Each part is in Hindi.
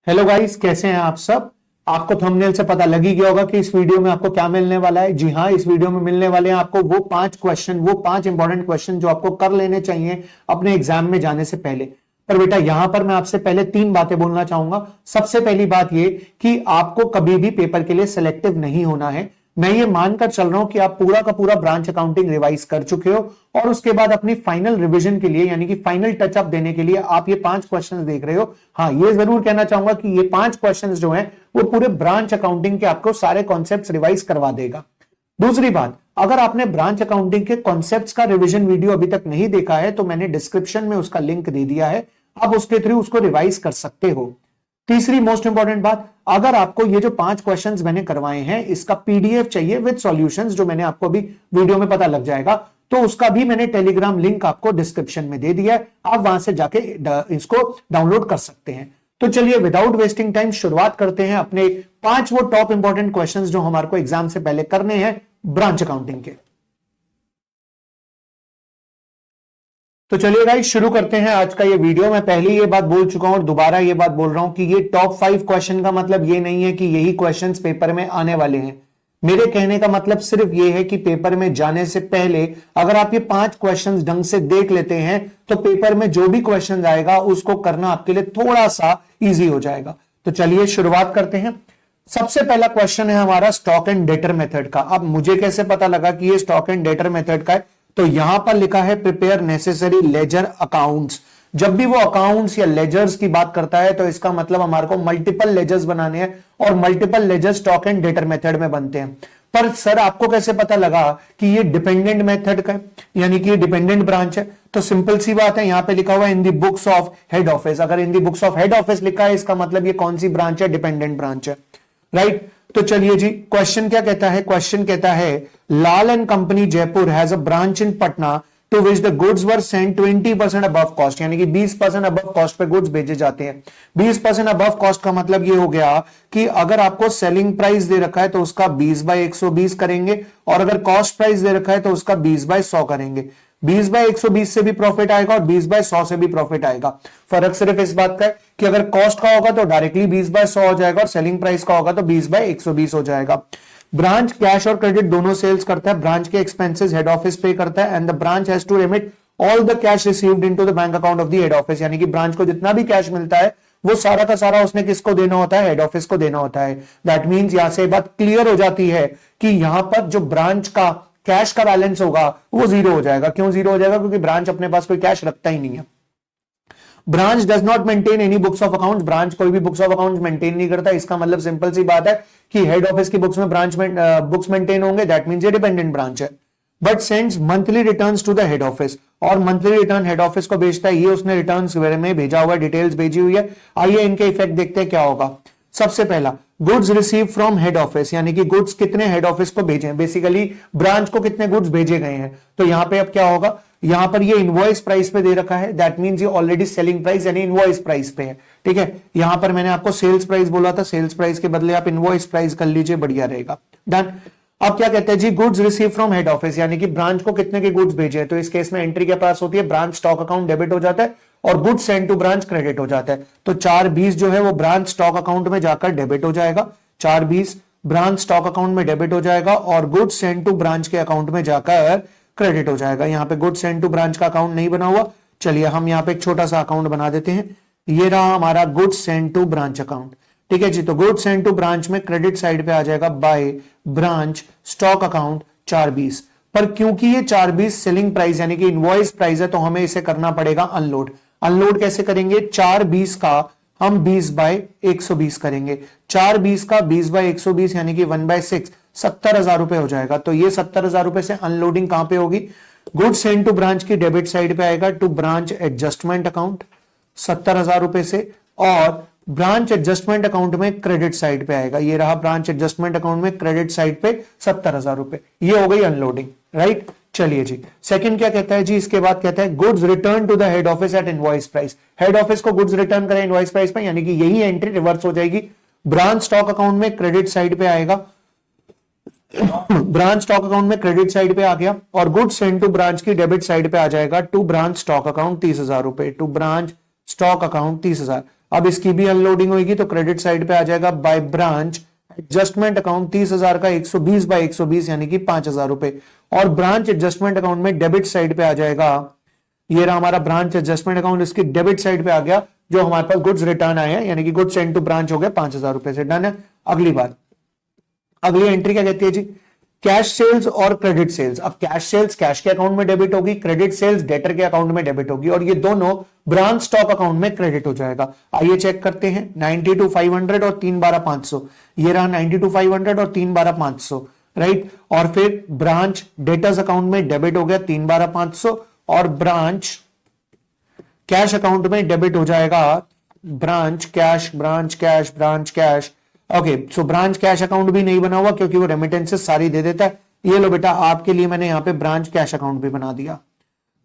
हेलो गाइस, कैसे हैं आप सब। आपको थंबनेल से पता लग ही गया होगा कि इस वीडियो में आपको क्या मिलने वाला है। जी हाँ, इस वीडियो में मिलने वाले हैं आपको वो 5 क्वेश्चन, वो 5 इंपॉर्टेंट क्वेश्चन जो आपको कर लेने चाहिए अपने एग्जाम में जाने से पहले। पर बेटा, यहां पर मैं आपसे पहले 3 बातें बोलना चाहूंगा। सबसे पहली बात ये कि आपको कभी भी पेपर के लिए सिलेक्टिव नहीं होना है। मैं ये मानकर चल रहा हूं कि आप पूरा का पूरा ब्रांच अकाउंटिंग रिवाइज कर चुके हो और उसके बाद अपनी फाइनल रिवीजन के लिए यानी कि फाइनल टचअप देने के लिए आप ये 5 क्वेश्चंस देख रहे हो। हाँ, ये जरूर कहना चाहूंगा कि ये 5 क्वेश्चंस जो हैं वो पूरे ब्रांच अकाउंटिंग के आपको सारे कॉन्सेप्ट्स रिवाइज करवा देगा। दूसरी बात, अगर आपने ब्रांच अकाउंटिंग के कॉन्सेप्ट्स का रिवीजन वीडियो अभी तक नहीं देखा है तो मैंने डिस्क्रिप्शन में उसका लिंक दे दिया है, आप उसके थ्रू उसको रिवाइज कर सकते हो। तीसरी मोस्ट इंपॉर्टेंट बात, अगर आपको ये जो 5 क्वेश्चंस मैंने करवाए हैं इसका पीडीएफ चाहिए विद सॉल्यूशंस, जो मैंने आपको अभी वीडियो में पता लग जाएगा, तो उसका भी मैंने टेलीग्राम लिंक आपको डिस्क्रिप्शन में दे दिया है। आप वहां से जाके इसको डाउनलोड कर सकते हैं। तो चलिए विदाउट वेस्टिंग टाइम शुरुआत करते हैं अपने 5 वो टॉप इंपॉर्टेंट क्वेश्चंस जो हमारे को एग्जाम से पहले करने हैं ब्रांच अकाउंटिंग के। तो चलिए गाइस, शुरू करते हैं आज का ये वीडियो। मैं पहले ये बात बोल चुका हूं और दोबारा ये बात बोल रहा हूं कि ये टॉप 5 क्वेश्चन का मतलब ये नहीं है कि यही क्वेश्चंस पेपर में आने वाले हैं। मेरे कहने का मतलब सिर्फ ये है कि पेपर में जाने से पहले अगर आप ये 5 क्वेश्चंस ढंग से देख लेते हैं तो पेपर में जो भी क्वेश्चन आएगा उसको करना आपके लिए थोड़ा सा इजी हो जाएगा। तो चलिए शुरुआत करते हैं। सबसे पहला क्वेश्चन है हमारा स्टॉक एंड डेटर मेथड का। अब मुझे कैसे पता लगा कि ये स्टॉक एंड डेटर मेथड का है, तो यहां पर लिखा है प्रिपेयर नेसेसरी लेजर अकाउंट्स। जब भी वो अकाउंट्स या लेजर्स की बात करता है तो इसका मतलब हमारे को मल्टीपल लेजर्स बनाने हैं और multiple ledger stock and debtor method में बनते हैं। पर सर आपको कैसे पता लगा कि ये डिपेंडेंट मेथड का है, यानी कि ये डिपेंडेंट ब्रांच है? तो सिंपल सी बात है, यहां पे लिखा हुआ है इन दी बुक्स ऑफ हेड ऑफिस। अगर इन दी बुक्स ऑफ हेड ऑफिस लिखा है इसका मतलब ये कौन सी ब्रांच है? डिपेंडेंट ब्रांच है, राइट। तो चलिए जी, क्वेश्चन क्या कहता है? क्वेश्चन कहता है Lal and company Jaipur has a branch in Patna to which the goods were sent 20% above cost, यानी कि 20% अबव कॉस्ट पे गुड्स भेजे जाते हैं। 20% अबव कॉस्ट का मतलब ये हो गया कि अगर आपको सेलिंग प्राइस दे रखा है तो उसका 20/120 करेंगे और अगर कॉस्ट प्राइस दे रखा है तो उसका 20/100 करेंगे। 20/120 से भी प्रॉफिट आएगा और 20/100 से भी प्रॉफिट आएगा। फर्क सिर्फ इस बात का है कि अगर कॉस्ट का होगा तो डायरेक्टली 20/100 हो जाएगा और सेलिंग प्राइस का होगा तो 20/120 हो जाएगा। ब्रांच कैश और क्रेडिट दोनों सेल्स करता है। ब्रांच के एक्सपेंसेस हेड ऑफिस पे करता है and the branch has to remit all the cash received into the bank account of the head office, यानी कि ब्रांच को जितना भी कैश मिलता है वो सारा का सारा उसने किसको देना होता है? हेड ऑफिस को देना होता है। दैट मींस यहां से बात क्लियर हो जाती है कि यहां पर जो ब्रांच का कैश का बैलेंस होगा वो जीरो हो जाएगा। क्यों जीरो हो जाएगा? क्योंकि ब्रांच अपने पास कोई कैश रखता ही नहीं है। Branch does not maintain any books of accounts, branch कोई भी बुक्स ऑफ अकाउंट्स मेंटेन नहीं करता। इसका मतलब सिंपल सी बात है कि हेड ऑफिस की बुक्स में ब्रांच में बुक्स मेंटेन होंगे, दैट मींस ये डिपेंडेंट ब्रांच है। But sends monthly returns to the head office, और मंथली रिटर्न हेड ऑफिस को भेजता है। ये उसने रिटर्न्स में भेजा हुआ है, डिटेल्स भेजी हुई है। आइए इनके इफेक्ट देखते हैं क्या होगा। सबसे पहला, goods receive from head office, यानी कि गुड्स कितने हेड ऑफिस को भेजे हैं, बेसिकली ब्रांच को कितने गुड्स भेजे गए हैं। तो यहां पे अब क्या होगा, यहां पर ये इनवॉइस प्राइस पे दे रखा है, दैट मींस ये ऑलरेडी सेलिंग प्राइस यानी इनवॉइस प्राइस पे है। ठीक है, यहां पर मैंने आपको सेल्स प्राइस बोला था, सेल्स प्राइस के बदले आप इनवॉइस प्राइस कर लीजिए, बढ़िया रहेगा। डन। अब क्या कहते हैं जी, goods receive from head office, यानी कि ब्रांच को कितने के गुड्स भेजे हैं। तो इस केस में एंट्री के पास होती है, ब्रांच स्टॉक अकाउंट डेबिट हो जाता है और goods send to branch credit हो जाता है। तो 4/20 जो है वो ब्रांच स्टॉक अकाउंट में जाकर डेबिट हो जाएगा, 4/20 ब्रांच स्टॉक अकाउंट में डेबिट हो जाएगा और गुड्स सेंड टू ब्रांच के अकाउंट में जाकर क्रेडिट हो जाएगा। यहां पे गुड्स सेंड टू ब्रांच का अकाउंट नहीं बना हुआ, चलिए हम यहां पे एक छोटा सा अकाउंट बना देते हैं। ये रहा हमारा goods send to branch account. ठीक है जी, तो गुड्स सेंड टू ब्रांच में क्रेडिट साइड पे आ जाएगा बाय ब्रांच स्टॉक अकाउंट 4/20। पर क्योंकि ये 4/20 सेलिंग प्राइस यानी कि इनवॉइस प्राइस है तो हमें इसे करना पड़ेगा अनलोड। अनलोड कैसे करेंगे? 4/20 का हम 20/120 करेंगे। 4/20 का 20/120 यानी कि 1/6, 70,000 रुपए हो जाएगा। तो ये 70,000 रुपए से अनलोडिंग कहां पे होगी? गुड्स सेंड टू ब्रांच की डेबिट साइड पे आएगा, टू ब्रांच एडजस्टमेंट अकाउंट 70,000 रुपए से, और ब्रांच एडजस्टमेंट अकाउंट में क्रेडिट साइड पे आएगा। ये रहा ब्रांच एडजस्टमेंट अकाउंट में क्रेडिट साइड पे 70,000 रुपए। ये हो गई अनलोडिंग, राइट। चलिए जी, सेकंड क्या कहता है जी, इसके बाद कहता है goods return to the head office at invoice price. Head office को गुड्स रिटर्न करें इनवॉइस प्राइस पे, यानी कि यही एंट्री रिवर्स हो जाएगी। ब्रांच स्टॉक अकाउंट में क्रेडिट साइड पे आएगा, ब्रांच स्टॉक अकाउंट में क्रेडिट साइड पे आ गया और गुड्स सेंड टू ब्रांच की डेबिट साइड पे आ जाएगा, टू ब्रांच स्टॉक अकाउंट 30,000 रुपए, टू ब्रांच स्टॉक अकाउंट 30,000। अब इसकी भी अनलोडिंग होगी तो क्रेडिट साइड पे आ जाएगा बाय ब्रांच एडजस्टमेंट अकाउंट 30,000 का 120 बाय 120 यानी कि 5,000 रुपए। और ब्रांच एडजस्टमेंट अकाउंट में डेबिट साइड पे आ जाएगा, ये रहा हमारा ब्रांच एडजस्टमेंट अकाउंट, इसकी डेबिट साइड पे आ गया जो हमारे पास गुड्स रिटर्न आए हैं यानी कि गुड्स सेंड टू ब्रांच हो गया 5,000 रुपए से। डन है। अगली बात, अगली एंट्री क्या कहती है जी, कैश सेल्स और क्रेडिट सेल्स। अब कैश सेल्स कैश के अकाउंट में डेबिट होगी, क्रेडिट सेल्स डेटर के अकाउंट में डेबिट होगी और ये दोनों ब्रांच स्टॉक अकाउंट में क्रेडिट हो जाएगा। आइए चेक करते हैं, 92,500 और 3/12/500, ये रहा 92,500 और 3/12/500, राइट। और फिर ब्रांच डेटर्स अकाउंट में डेबिट हो गया 3/12/500 और ब्रांच कैश अकाउंट में डेबिट हो जाएगा branch cash, branch cash, branch cash. Okay, so branch cash account भी नहीं बना हुआ क्योंकि वो रेमिटेंसेस सारी दे देता है। ये लो बेटा, आपके लिए मैंने यहां पे ब्रांच कैश अकाउंट भी बना दिया,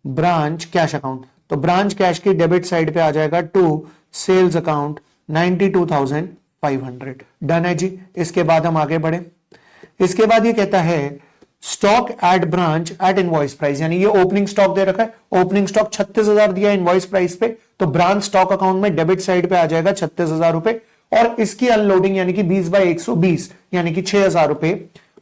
ब्रांच कैश अकाउंट। तो ब्रांच कैश की डेबिट साइड पे आ जाएगा टू सेल्स अकाउंट 92,500। डन है जी। इसके बाद हम आगे बढ़े, इसके बाद ये कहता है stock at branch at invoice price, यानी ये ओपनिंग स्टॉक दे रखा है, ओपनिंग स्टॉक 36,000 दिया इनवॉइस प्राइस पे, तो ब्रांच स्टॉक अकाउंट में डेबिट साइड पे आ जाएगा 36,000 रुपए और इसकी अनलोडिंग यानी कि 20/120 यानी कि 6,000 रुपए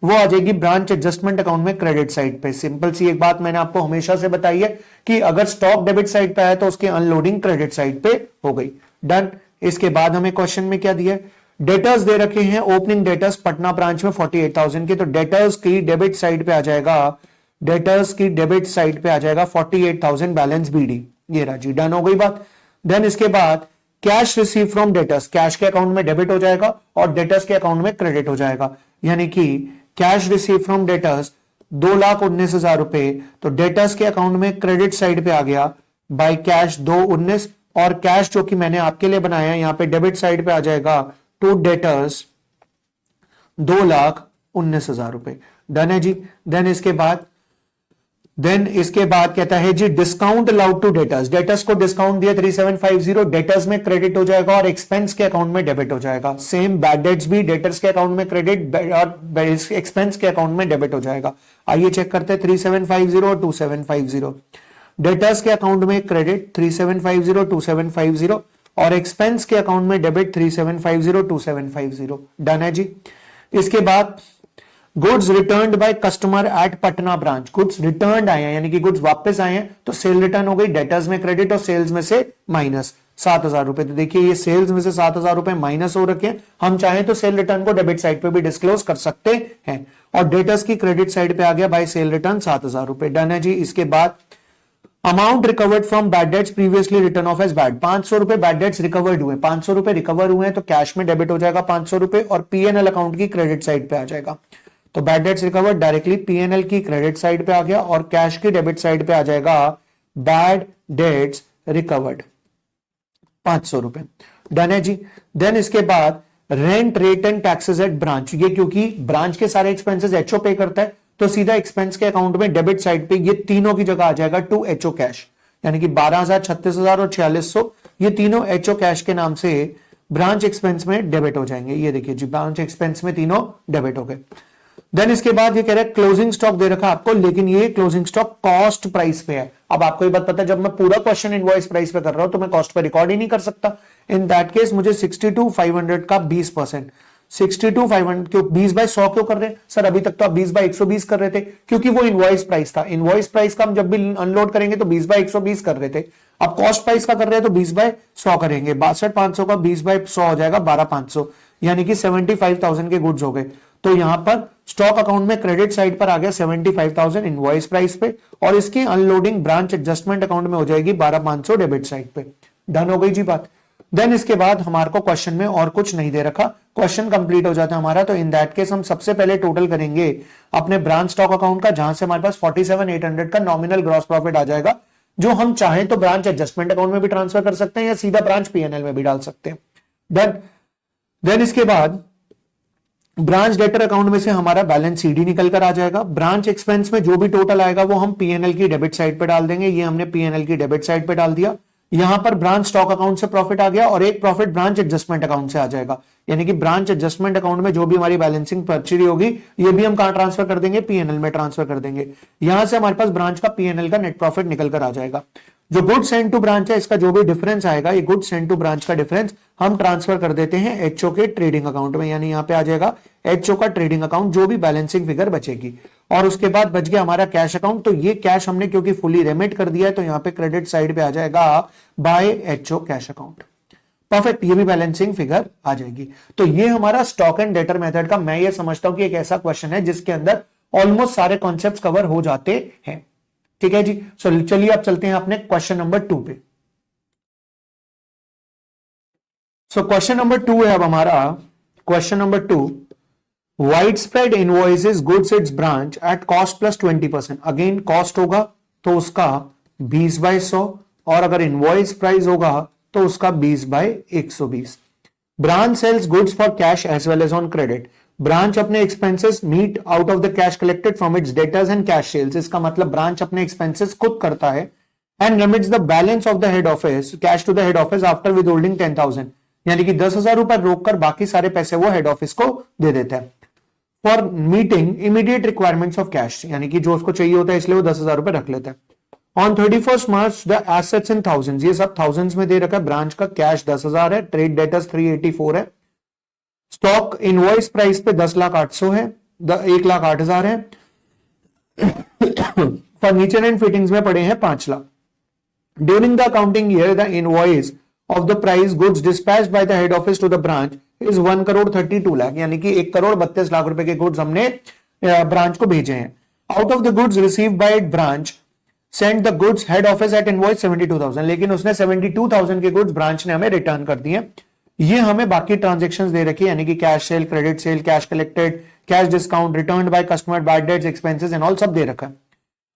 वो आ जाएगी ब्रांच एडजस्टमेंट अकाउंट में क्रेडिट साइड पे। सिंपल सी एक बात मैंने आपको हमेशा से बताई है कि अगर स्टॉक डेबिट साइड पे आया तो उसकी अनलोडिंग क्रेडिट साइड पे हो गई। डन। इसके बाद हमें क्वेश्चन में क्या दिया है, डेटर्स दे रखे हैं, ओपनिंग डेटर्स पटना ब्रांच में 48,000 के, तो डेटर्स की डेबिट साइड पे आ जाएगा, डेटर्स की डेबिट साइड पे आ जाएगा 48,000 बैलेंस बीडी। ये राजी, डन हो गई बात। देन इसके बाद cash receive from debtors, cash के अकाउंट में डेबिट हो जाएगा और डेटर्स के अकाउंट में क्रेडिट हो जाएगा, यानी कि कैश रिसीव फ्रॉम डेटर्स 2,19,000 रुपए, तो डेटर्स के अकाउंट में क्रेडिट साइड पे आ गया बाय कैश 2,19 और कैश जो कि मैंने आपके लिए बनाया यहां पे डेबिट साइड पे आ जाएगा टू डेटर्स 2,19,000 रुपए। डन है जी। देन इसके बाद कहता है जी discount allowed to debtors, debtors को डिस्काउंट दिया 3750, डेटर्स में क्रेडिट हो जाएगा और एक्सपेंस के अकाउंट में डेबिट हो जाएगा। सेम बैड डेट्स भी डेटर्स के अकाउंट में क्रेडिट और एक्सपेंस के अकाउंट में डेबिट हो जाएगा। आइए चेक करते हैं 3750 और 2750। डेटर्स के अकाउंट में क्रेडिट 3750 2750 और एक्सपेंस के अकाउंट में डेबिट 3750 2750। डन है जी। इसके बाद goods returned by customer at Patna branch, goods returned आए हैं यानी कि गुड्स वापस आए हैं तो सेल रिटर्न हो गई, डेटर्स में क्रेडिट और सेल्स में से माइनस 7,000 रुपए। तो देखिए ये सेल्स में से 7,000 रुपए माइनस हो रखे हैं, हम चाहें तो सेल रिटर्न को डेबिट साइड पे भी डिस्क्लोज कर सकते हैं और डेटर्स की क्रेडिट साइड पे आ गया बाय सेल रिटर्न 7,000 रुपए। डन है जी। इसके बाद amount recovered from bad debts previously written off as bad, 500 रुपए बैड डेट्स रिकवर्ड हुए, 500 रुपए रिकवर हुए हैं तो कैश में डेबिट हो जाएगा 500 रुपए और पीएनएल अकाउंट की क्रेडिट साइड पे आ जाएगा। तो bad debts recovered directly PNL की क्रेडिट साइड पे आ गया और कैश की डेबिट साइड पे आ जाएगा बैड डेट्स रिकवर्ड 500 रुपए। डन है जी। देन इसके बाद rent rate and taxes at branch, ये क्योंकि ब्रांच के सारे एक्सपेंसेस एचओ पे करता है तो सीधा एक्सपेंस के अकाउंट में डेबिट साइड पे ये तीनों की जगह आ जाएगा टू एचओ कैश, यानी कि 12,000, 36,000 और 4600 ये तीनों एचओ कैश के नाम से ब्रांच एक्सपेंस में डेबिट हो जाएंगे। ये देखिए जी ब्रांच एक्सपेंस में तीनों डेबिट हो गए। देन इसके बाद ये कह रहा है क्लोजिंग स्टॉक दे रखा आपको, लेकिन ये क्लोजिंग स्टॉक कॉस्ट प्राइस पे है। अब आपको ये बात पता है जब मैं पूरा क्वेश्चन इनवॉइस प्राइस पे कर रहा हूं तो मैं कॉस्ट पे रिकॉर्ड ही नहीं कर सकता। इन दैट केस मुझे 62,500 का 20%, 62,500 क्यों 20/100 क्यों कर रहे हैं सर? अभी तक तो आप 20/120 कर रहे थे क्योंकि वो इनवॉइस प्राइस था। इनवॉइस प्राइस का हम जब भी अनलोड करेंगे तो 20/120 कर रहे थे। अब कॉस्ट प्राइस का कर रहे हैं तो 20/100 करेंगे, 62,500 का 20/100 हो जाएगा 12,500, यानी कि 75,000 के गुड्स हो गए। तो यहां पर स्टॉक अकाउंट में क्रेडिट साइड पर आ गया 75,000 इनवॉइस प्राइस पे और इसकी अनलोडिंग ब्रांच एडजस्टमेंट अकाउंट में हो जाएगी 12,500 डेबिट साइड पे। डन हो गई जी बात। देन इसके बाद हमारे को क्वेश्चन में और कुछ नहीं दे रखा, क्वेश्चन कंप्लीट हो जाता है हमारा। तो इन दैट केस हम सबसे पहले टोटल करेंगे अपने ब्रांच स्टॉक अकाउंट का, जहां से हमारे पास 47,800 का नॉमिनल ग्रॉस प्रॉफिट आ जाएगा, जो हम चाहें तो ब्रांच एडजस्टमेंट अकाउंट में भी ट्रांसफर कर सकते हैं या सीधा ब्रांच पीएनएल में भी डाल सकते हैं। डन। देन इसके बाद ब्रांच डेटर अकाउंट में से हमारा बैलेंस सीडी निकल कर आ जाएगा। ब्रांच एक्सपेंस में जो भी टोटल आएगा वो हम पीएनएल की डेबिट साइड पे डाल देंगे, ये हमने पीएनएल की डेबिट साइड पे डाल दिया। यहां पर ब्रांच स्टॉक अकाउंट से प्रॉफिट आ गया और एक प्रॉफिट ब्रांच एडजस्टमेंट अकाउंट से आ जाएगा, यानी कि ब्रांच एडजस्टमेंट अकाउंट में जो भी हमारी बैलेंसिंग पर्ची होगी ये भी हम कहां ट्रांसफर कर देंगे? पीएनएल में ट्रांसफर कर देंगे। यहां से हमारे पास ब्रांच का पीएनएल का नेट प्रॉफिट निकल कर आ जाएगा। जो गुड्स सेंड टू ब्रांच है, इसका जो भी डिफरेंस आएगा, ये गुड्स सेंड टू ब्रांच का डिफरेंस हम ट्रांसफर कर देते हैं एचओ के ट्रेडिंग अकाउंट में, यानी यहां पे आ जाएगा एचओ का ट्रेडिंग अकाउंट, जो भी बैलेंसिंग फिगर बचेगी। और उसके बाद बच गया हमारा कैश अकाउंट, तो ये कैश हमने क्योंकि फुली रेमिट कर दिया है, तो यहां पे क्रेडिट साइड पे आ जाएगा by HO cash account. Perfect, ये भी बैलेंसिंग फिगर आ जाएगी। तो ये हमारा स्टॉक एंड डेटर मेथड का, मैं ये समझता हूं कि एक ऐसा क्वेश्चन है जिसके अंदर ऑलमोस्ट सारे कॉन्सेप्ट्स कवर हो जाते हैं। ठीक है जी। सो चलिए अब चलते हैं अपने क्वेश्चन नंबर 2 पे। सो क्वेश्चन नंबर 2 है अब हमारा, question number 2, wide spread invoices goods it's branch at cost plus 20%। Again cost होगा तो उसका 20/100, और अगर इनवॉइस प्राइस होगा तो उसका 20/120। Branch sells goods for cash as well as on credit. Branch अपने expenses meet out of the cash collected from its debtors and cash sales. इसका मतलब ब्रांच अपने एक्सपेंसेस खुद करता है and remits the balance of the head office cash to the head office after withholding 10,000, यानी कि 10,000 रुपए रोककर बाकी सारे पैसे वो हेड ऑफिस को दे देता है for meeting immediate requirements of cash, यानी कि जो उसको चाहिए होता है इसलिए वो 10,000 रुपए रख लेता है। On 31st March the assets in thousands, ये सब थाउजेंड्स में दे रखा है। ब्रांच का कैश 10,000 है, ट्रेड डेटर्स 384 है, स्टॉक इनवॉइस प्राइस पे 10,08,000 है, 1,08,000 है, फर्नीचर एंड फिटिंग्स में पड़े हैं 5 lakh. During the accounting year the invoice of the price goods dispatched by the head office to the branch is 1,32 lakh, यानी कि 1,32 लाख रुपए के गुड्स हमने ब्रांच को भेजे हैं। Out of the goods receive by branch send the goods head office at invoice 72,000, लेकिन उसने 72,000 के गुड्स ब्रांच ने हमें रिटर्न कर दिए। ये हमें बाकी ट्रांजेक्शंस दे रखी है, यानी कि cash cell, credit sale, cash collected, cash discount, return by customer, bad debts, expenses and all सब दे रखा है।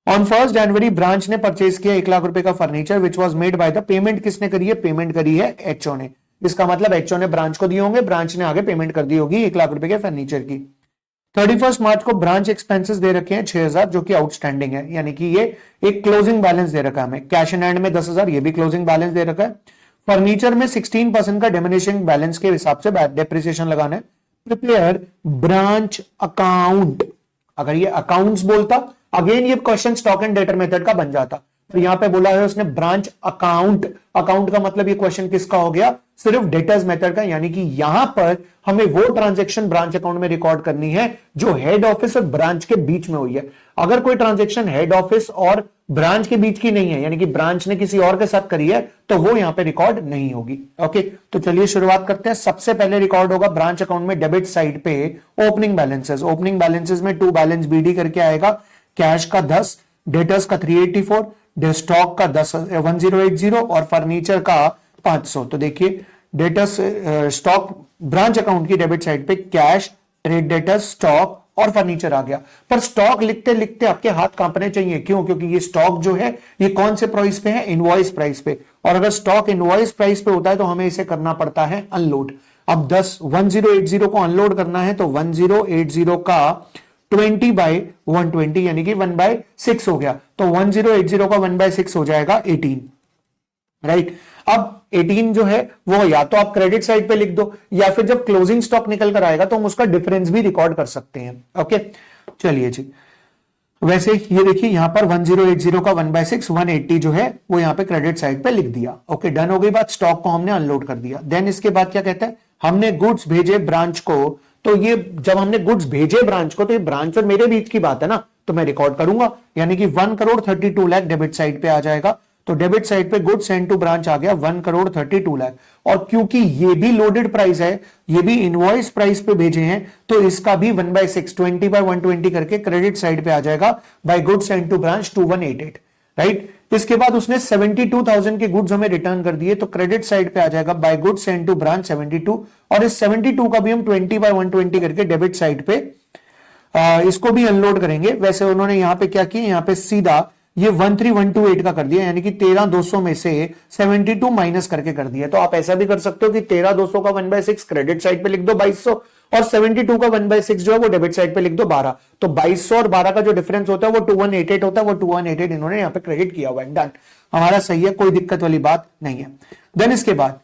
ऑन 1 जनवरी ब्रांच ने परचेज किया 1 लाख रुपए का furniture which was made by the, payment किसने करी है? पेमेंट करी है एचओ ने। इसका मतलब एचओ ने ब्रांच को दिए होंगे, ब्रांच ने आगे पेमेंट कर दी होगी 1 लाख रुपए के फर्नीचर की। 31 मार्च को ब्रांच एक्सपेंसेस दे रखे हैं 6,000, जो कि आउटस्टैंडिंग है, यानी कि ये एक क्लोजिंग बैलेंस दे रखा है हमें। कैश इन हैंड में 10,000, ये भी क्लोजिंग बैलेंस दे रखा है। फर्नीचर में 16% का डिमिनिशिंग बैलेंस के हिसाब से डेप्रिसिएशन लगाना है। प्रिपेयर ब्रांच अकाउंट, अगर ये अकाउंट्स बोलता, अगेन ये question stock and debtor method का बन जाता, तो यहां पे बोला है उसने ब्रांच अकाउंट। अकाउंट का मतलब ये क्वेश्चन किसका हो गया? सिर्फ डेटर्स मेथड का, यानी कि यहां पर हमें वो ट्रांजैक्शन ब्रांच अकाउंट में रिकॉर्ड करनी है जो हेड ऑफिस और ब्रांच के बीच में हुई है। अगर कोई ट्रांजैक्शन हेड ऑफिस और ब्रांच के बीच की नहीं है, यानी कि ब्रांच ने किसी और के साथ करी है, तो वो यहां पे रिकॉर्ड नहीं होगी। ओके, तो चलिए शुरुआत करते हैं। सबसे पहले रिकॉर्ड होगा ब्रांच अकाउंट में डेबिट साइड पे ओपनिंग बैलेंसेस। ओपनिंग बैलेंसेस में टू बैलेंस बीडी करके आएगा, कैश का 10, डेटर्स का 384, स्टॉक का 1080 और फर्नीचर का 500। तो देखिए डेटर्स स्टॉक ब्रांच अकाउंट की डेबिट साइड पे कैश, ट्रेड डेटर्स, स्टॉक और फर्नीचर आ गया। पर स्टॉक लिखते लिखते आपके हाथ कांपने चाहिए, क्यों? क्योंकि ये स्टॉक जो है ये कौन से प्राइस पे है? इनवॉइस प्राइस पे। और अगर स्टॉक इनवॉइस प्राइस पे होता है तो हमें इसे करना पड़ता है अनलोड। अब 1080 को अनलोड करना है तो 1080 का 20/120 यानी कि 1/6 हो गया, तो 1080 का 1/6 हो जाएगा 18, राइट। अब 18 जो है वो या तो आप क्रेडिट साइड पे लिख दो, या फिर जब क्लोजिंग स्टॉक निकल कर आएगा तो हम उसका डिफरेंस भी रिकॉर्ड कर सकते हैं। ओके, चलिए जी। वैसे ये देखिए यहां पर 1080 का 1/6 180 जो है वो यहां पे क्रेडिट साइड पे लिख दिया। ओके, डन हो गई बात। स्टॉक को हमने अनलोड कर दिया। देन इसके बाद क्या कहता है? हमने गुड्स भेजे ब्रांच को, तो ये जब हमने गुड्स भेजे ब्रांच को, तो ये ब्रांच और मेरे बीच की बात है ना, तो मैं रिकॉर्ड करूंगा, यानी कि 1,32 लाख डेबिट साइड पे आ जाएगा। तो डेबिट साइड पे गुड्स सेंड टू ब्रांच आ गया 1,32 लाख। और क्योंकि ये भी लोडेड प्राइस है, ये भी इनवॉइस प्राइस पे भेजे हैं, तो इसका भी 1/6 20/120 करके क्रेडिट साइड पे आ जाएगा by goods send to branch 2188, right. इसके बाद उसने 72,000 के गुड्स हमें रिटर्न कर दिए, तो क्रेडिट साइड पे आ जाएगा by goods send to branch 72, और इस 72 का भी हम 20/120 करके डेबिट साइड पे इसको भी अनलोड करेंगे। वैसे उन्होंने यहां पे क्या किया? यहां पे सीधा ये 13,128 का कर दिया, यानी कि 13,200 में से 72 माइनस करके कर दिया। तो आप ऐसा भी कर सकते हो कि 13,200 का 1/6 क्रेडिट साइड पे लिख दो 2,200, और 72 का 1/6 जो है वो डेबिट साइड पे लिख दो 12। तो 2,200 और 12 का जो डिफरेंस होता है वो 2188 होता है, वो 2188 इन्होंने यहाँ पे क्रेडिट किया हुआ है। डन, हमारा सही है, कोई दिक्कत वाली बात नहीं है। देन इसके बाद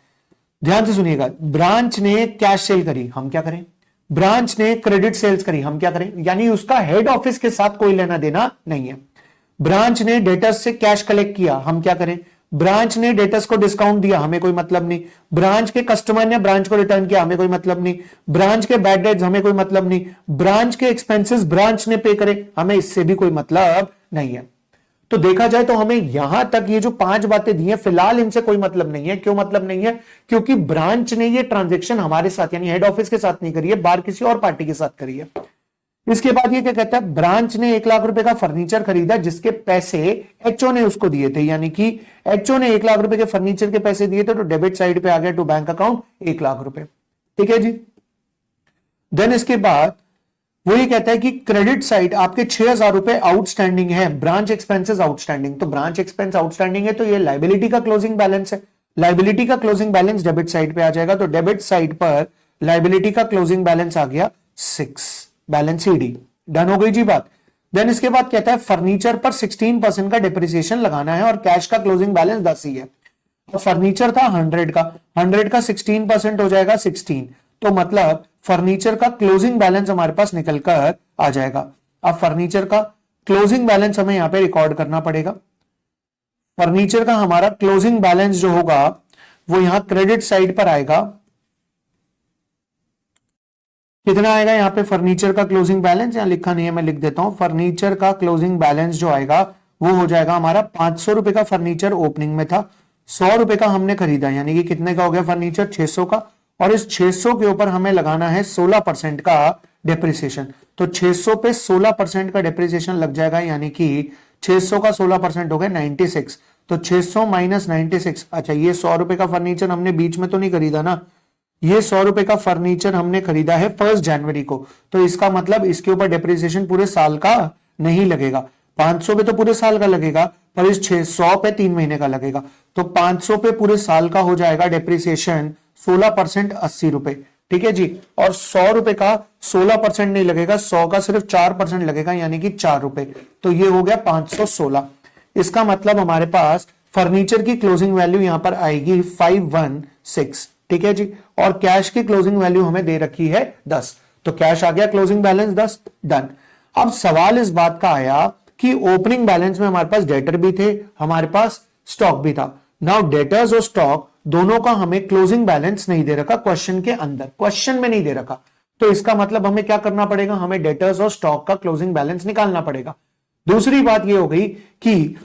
ध्यान से सुनिएगा, ब्रांच ने कैश सेल करी, हम क्या करें? ब्रांच ने क्रेडिट सेल्स करी, हम क्या करें? यानी उसका हेड ऑफिस के साथ कोई लेना देना नहीं है। ब्रांच ने डेटर्स से कैश कलेक्ट किया, हम क्या करें? ब्रांच ने डेटर्स को डिस्काउंट दिया, हमें कोई मतलब नहीं। ब्रांच के कस्टमर ने ब्रांच को रिटर्न किया, हमें कोई मतलब नहीं। ब्रांच के बैड डेट्स, हमें कोई मतलब नहीं। ब्रांच के एक्सपेंसेस ब्रांच ने पे करे, हमें इससे भी कोई मतलब नहीं है। तो देखा जाए तो हमें यहां तक ये जो 5 बातें दी हैं, फिलहाल इनसे कोई मतलब नहीं है। क्यों मतलब नहीं है? क्योंकि ब्रांच ने ये ट्रांजेक्शन हमारे साथ यानी हेड ऑफिस के साथ नहीं करी है, बाहर किसी और पार्टी के साथ करी है। इसके बाद ये क्या कहता है, ब्रांच ने 1 लाख रुपए का फर्नीचर खरीदा जिसके पैसे एचओ ने उसको दिए थे, यानी कि एचओ ने 1 लाख रुपए के फर्नीचर के पैसे दिए थे, तो डेबिट साइड पे आ गया टू बैंक अकाउंट 1 लाख रुपए। ठीक है जी। देन इसके बाद वो ये कहता है कि क्रेडिट साइड आपके 6,000 रुपए आउटस्टैंडिंग है, ब्रांच एक्सपेंसेस आउटस्टैंडिंग। तो ब्रांच एक्सपेंस आउटस्टैंडिंग है तो ये लाइबिलिटी का क्लोजिंग बैलेंस है। लाइबिलिटी का क्लोजिंग बैलेंस डेबिट साइड पे आ जाएगा, तो डेबिट साइड पर लाइबिलिटी का क्लोजिंग बैलेंस आ गया 6, बैलेंस सीडी। डन हो गई जी बात। देन इसके बाद कहता है फर्नीचर पर 16% का डिप्रिसिएशन लगाना है और कैश का क्लोजिंग बैलेंस 10 ही है। तो फर्नीचर था 100 का, 100 का 16% हो जाएगा 16, तो मतलब फर्नीचर का क्लोजिंग बैलेंस हमारे पास निकल कर आ जाएगा। अब फर्नीचर का क्लोजिंग बैलेंस हमें यहां पे रिकॉर्ड करना पड़ेगा। फर्नीचर का हमारा क्लोजिंग बैलेंस जो होगा वो यहां क्रेडिट साइड पर आएगा। कितना आएगा यहाँ पे फर्नीचर का क्लोजिंग बैलेंस? यहां लिखा नहीं है, मैं लिख देता हूं। फर्नीचर का क्लोजिंग बैलेंस जो आएगा वो हो जाएगा हमारा 500 रुपए का फर्नीचर ओपनिंग में था, 100 रुपए का हमने खरीदा, यानी कि कितने का हो गया फर्नीचर? 600 का। और इस 600 के ऊपर हमें लगाना है 16% का डेप्रिसिएशन। तो 600 पे 16% का डेप्रिसिएशन लग जाएगा, यानी कि 600 का 16% हो गया 96। तो 600 माइनस 96। अच्छा, ये 100 रुपए का फर्नीचर हमने बीच में तो नहीं खरीदा ना, ये 100 रुपए का फर्नीचर हमने खरीदा है 1 जनवरी को, तो इसका मतलब इसके ऊपर डेप्रिसिएशन पूरे साल का नहीं लगेगा। 500 पे तो पूरे साल का लगेगा, पर इस 600 पे 3 महीने का लगेगा। तो 500 पे पूरे साल का हो जाएगा डेप्रिसिएशन 16%, 80 रुपए। ठीक है जी। और 100 रुपए का 16% नहीं लगेगा, 100 का सिर्फ 4% लगेगा, यानी कि 4 रुपए। तो ये हो गया 516। इसका मतलब हमारे पास फर्नीचर की क्लोजिंग वैल्यू यहां पर आएगी 516। ठीक है जी। और कैश की क्लोजिंग वैल्यू हमें दे रखी है 10, तो कैश आ गया क्लोजिंग बैलेंस 10। डन। अब सवाल इस बात का आया कि ओपनिंग बैलेंस में हमारे पास डेटर भी थे, हमारे पास स्टॉक भी था। नाउ डेटर्स और स्टॉक दोनों का हमें क्लोजिंग बैलेंस नहीं दे रखा क्वेश्चन के अंदर, क्वेश्चन में नहीं दे रखा। तो इसका मतलब हमें क्या करना पड़ेगा, हमें डेटर्स और स्टॉक का क्लोजिंग बैलेंस निकालना पड़ेगा। दूसरी बात ये हो गई कि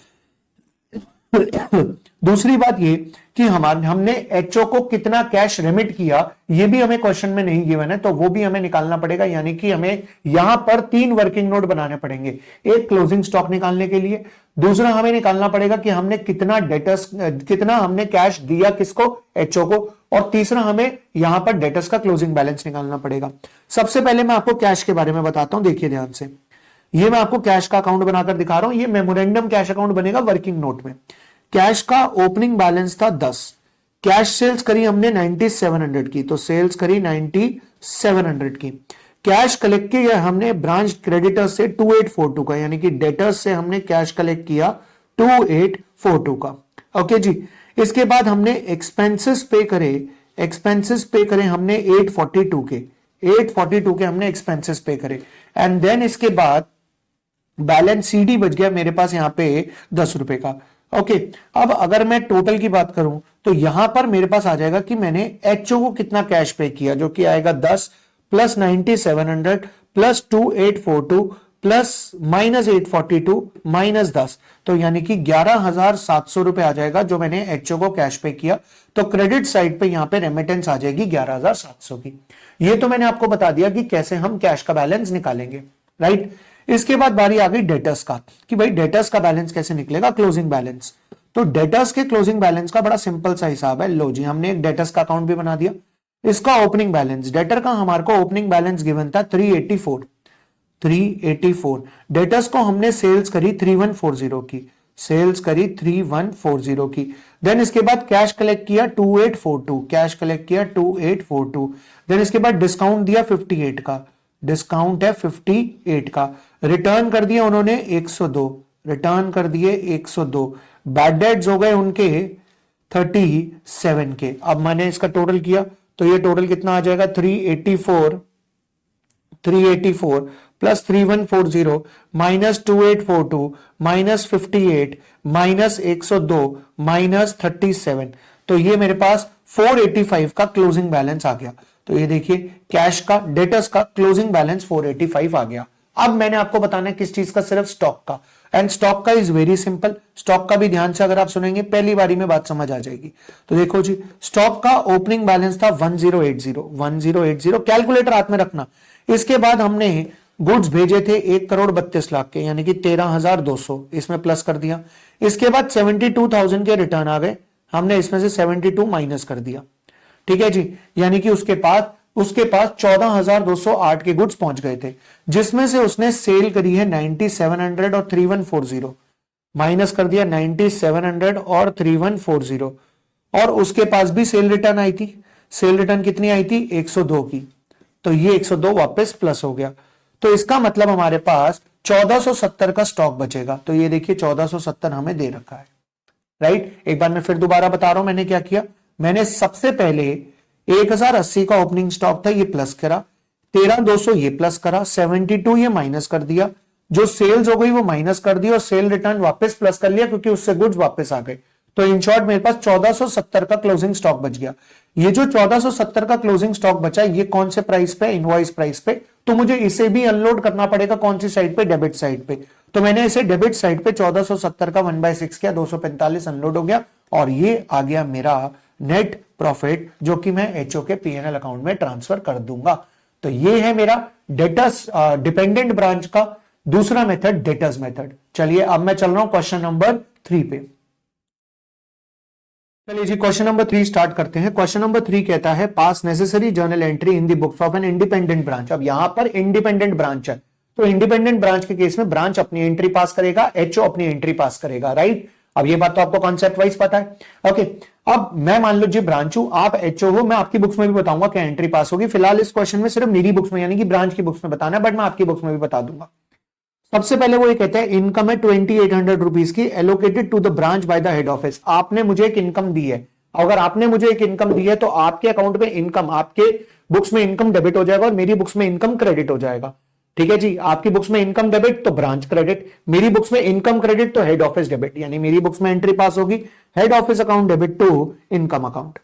दूसरी बात ये कि हमने एचओ को कितना कैश रेमिट किया, ये भी हमें क्वेश्चन में नहीं गिवन है, तो वो भी हमें निकालना पड़ेगा। यानी कि हमें यहां पर 3 वर्किंग नोट बनाने पड़ेंगे, एक क्लोजिंग स्टॉक निकालने के लिए, दूसरा हमें निकालना पड़ेगा कि हमने कितना हमने कैश दिया किसको, एचओ को, और तीसरा हमें यहां पर डेटर्स का क्लोजिंग बैलेंस निकालना पड़ेगा। सबसे पहले मैं आपको कैश के बारे में बताता हूं, देखिए ध्यान से। ये मैं आपको कैश का अकाउंट बनाकर दिखा रहा हूं, ये मेमोरेंडम कैश अकाउंट बनेगा वर्किंग नोट में। कैश का ओपनिंग बैलेंस था 10, कैश सेल्स करी हमने 9700 की, तो सेल्स करी 9700 की। कैश कलेक्ट किया हमने ब्रांच क्रेडिटर्स से 2842 का, यानी कि डेटर्स से हमने कैश कलेक्ट किया 2842 का। ओके जी। इसके बाद हमने एक्सपेंसेस पे करे हमने 842 के हमने एक्सपेंसेस पे करे। एंड देन इसके बाद बैलेंस सीडी बच गया मेरे पास यहां पे 10 रुपए का। ओके। अब अगर मैं टोटल की बात करूं तो यहां पर मेरे पास आ जाएगा कि मैंने एचओ को कितना कैश पे किया, जो कि आएगा 10 plus 9700 plus 2842 plus minus 842 minus 10, तो यानी कि 11,700 रुपए आ जाएगा जो मैंने एचओ को कैश पे किया। तो क्रेडिट साइड पे यहां पे रेमिटेंस आ जाएगी 11,700 की। ये तो मैंने आपको बता दिया कि कैसे हम कैश का बैलेंस निकालेंगे, राइट। इसके बाद बारी आ गई डेटर्स का, कि भाई डेटर्स का बैलेंस कैसे निकलेगा, क्लोजिंग बैलेंस। तो डेटर्स के क्लोजिंग बैलेंस का बड़ा सिंपल सा हिसाब है। लो जी, हमने एक डेटर्स का अकाउंट भी बना दिया। इसका ओपनिंग बैलेंस, डेटर का हमारे को ओपनिंग बैलेंस गिवन था 384। डेटर्स को हमने सेल्स करी 3140 की, सेल्स करी 3140 की। देन इसके बाद कैश कलेक्ट किया 2842, कैश कलेक्ट किया 2842। देन इसके बाद डिस्काउंट दिया 58 का, डिस्काउंट है 58 का। रिटर्न कर दिया उन्होंने 102, रिटर्न कर दिए 102। बैड डेट्स हो गए उनके 37 के। अब मैंने इसका टोटल किया तो ये टोटल कितना आ जाएगा 384 384 plus 3140 minus 2842 minus 58 minus 102 minus 37, तो ये मेरे पास 485 का क्लोजिंग बैलेंस आ गया। तो ये देखिए कैश का, डेटर्स का क्लोजिंग बैलेंस 485 आ गया। अब मैंने आपको बताना है किस चीज का, सिर्फ स्टॉक का। एंड स्टॉक का इज वेरी सिंपल, स्टॉक का भी ध्यान से अगर आप सुनेंगे पहली बारी में बात समझ आ जाएगी। तो देखो जी, स्टॉक का ओपनिंग बैलेंस था 1080 कैलकुलेटर हाथ में रखना। इसके बाद हमने गुड्स भेजे थे 1,32,00,000 के, यानी कि 13,200, इसमें प्लस कर दिया। इसके बाद 72,000 के रिटर्न आ गए, हमने इसमें से 72 माइनस कर दिया। ठीक है जी, यानी कि उसके पास 14,208 के गुड्स पहुंच गए थे, जिसमें से उसने सेल करी है 9700 और 3140, माइनस कर दिया 9700 और 3140, और उसके पास भी सेल रिटर्न आई थी। सेल रिटर्न कितनी आई थी? 102 की, तो ये 102 वापस प्लस हो गया। तो इसका मतलब हमारे पास 1470 का स्टॉक बचेगा। तो ये देखिए 1470 हमें दे रखा है, राइट। एक बार मैं फिर दोबारा बता रहा हूं मैंने क्या किया। मैंने सबसे पहले 1080 का ओपनिंग स्टॉक था, ये प्लस करा, 13,200 ये प्लस करा, 72 ये माइनस कर दिया, जो सेल्स हो गई वो माइनस कर दी, और सेल रिटर्न वापस प्लस कर लिया क्योंकि उससे गुड्स वापस आ गए। तो इन शॉर्ट मेरे पास 1470 का क्लोजिंग स्टॉक बच गया। ये जो 1470 का क्लोजिंग स्टॉक बचा, ये कौन से प्राइस पे? इनवॉइस प्राइस पे। तो मुझे इसे भी अनलोड करना पड़ेगा कौन सी साइड पे? डेबिट साइड पे। तो मैंने इसे डेबिट साइड पे 1470 का 1/6 किया, 245 अनलोड हो गया, और ये आ गया मेरा नेट प्रॉफिट, जो कि मैं एचओ के पीएनएल अकाउंट में ट्रांसफर कर दूंगा। तो ये है मेरा डेटर्स डिपेंडेंट ब्रांच का दूसरा मेथड, डेटर्स मेथड। चलिए अब मैं चल रहा हूं क्वेश्चन नंबर 3 पे। चलिए जी क्वेश्चन नंबर 3 स्टार्ट करते हैं। क्वेश्चन नंबर 3 कहता है पास necessary journal entry in the books of an independent branch. अब यहां पर इंडिपेंडेंट ब्रांच है, तो इंडिपेंडेंट ब्रांच के केस में ब्रांच अपनी एंट्री पास करेगा, एचओ अपनी एंट्री पास करेगा, राइट। अब ये बात तो आपको कॉन्सेप्ट वाइज पता है। ओके, अब मैं मान लो जी ब्रांच हूं, आप एचओ हो, मैं आपकी बुक्स में भी बताऊंगा क्या एंट्री पास होगी। फिलहाल इस क्वेश्चन में सिर्फ मेरी बुक्स में यानी कि ब्रांच की बुक्स में बताना है, बट मैं आपकी बुक्स में भी बता दूंगा। सबसे पहले वो ये कहते हैं इनकम है 2800 रुपीज की, allocated to the branch by the head office. आपने मुझे एक इनकम दी है, अगर आपने मुझे एक इनकम दी है तो आपके अकाउंट में इनकम, आपके बुक्स में इनकम डेबिट हो जाएगा और मेरी बुक्स में इनकम क्रेडिट हो जाएगा। ठीक है जी, आपकी बुक्स में इनकम डेबिट तो ब्रांच क्रेडिट, मेरी बुक्स में इनकम क्रेडिट तो हेड ऑफिस डेबिट, यानी मेरी बुक्स में एंट्री पास होगी head office account debit to income account.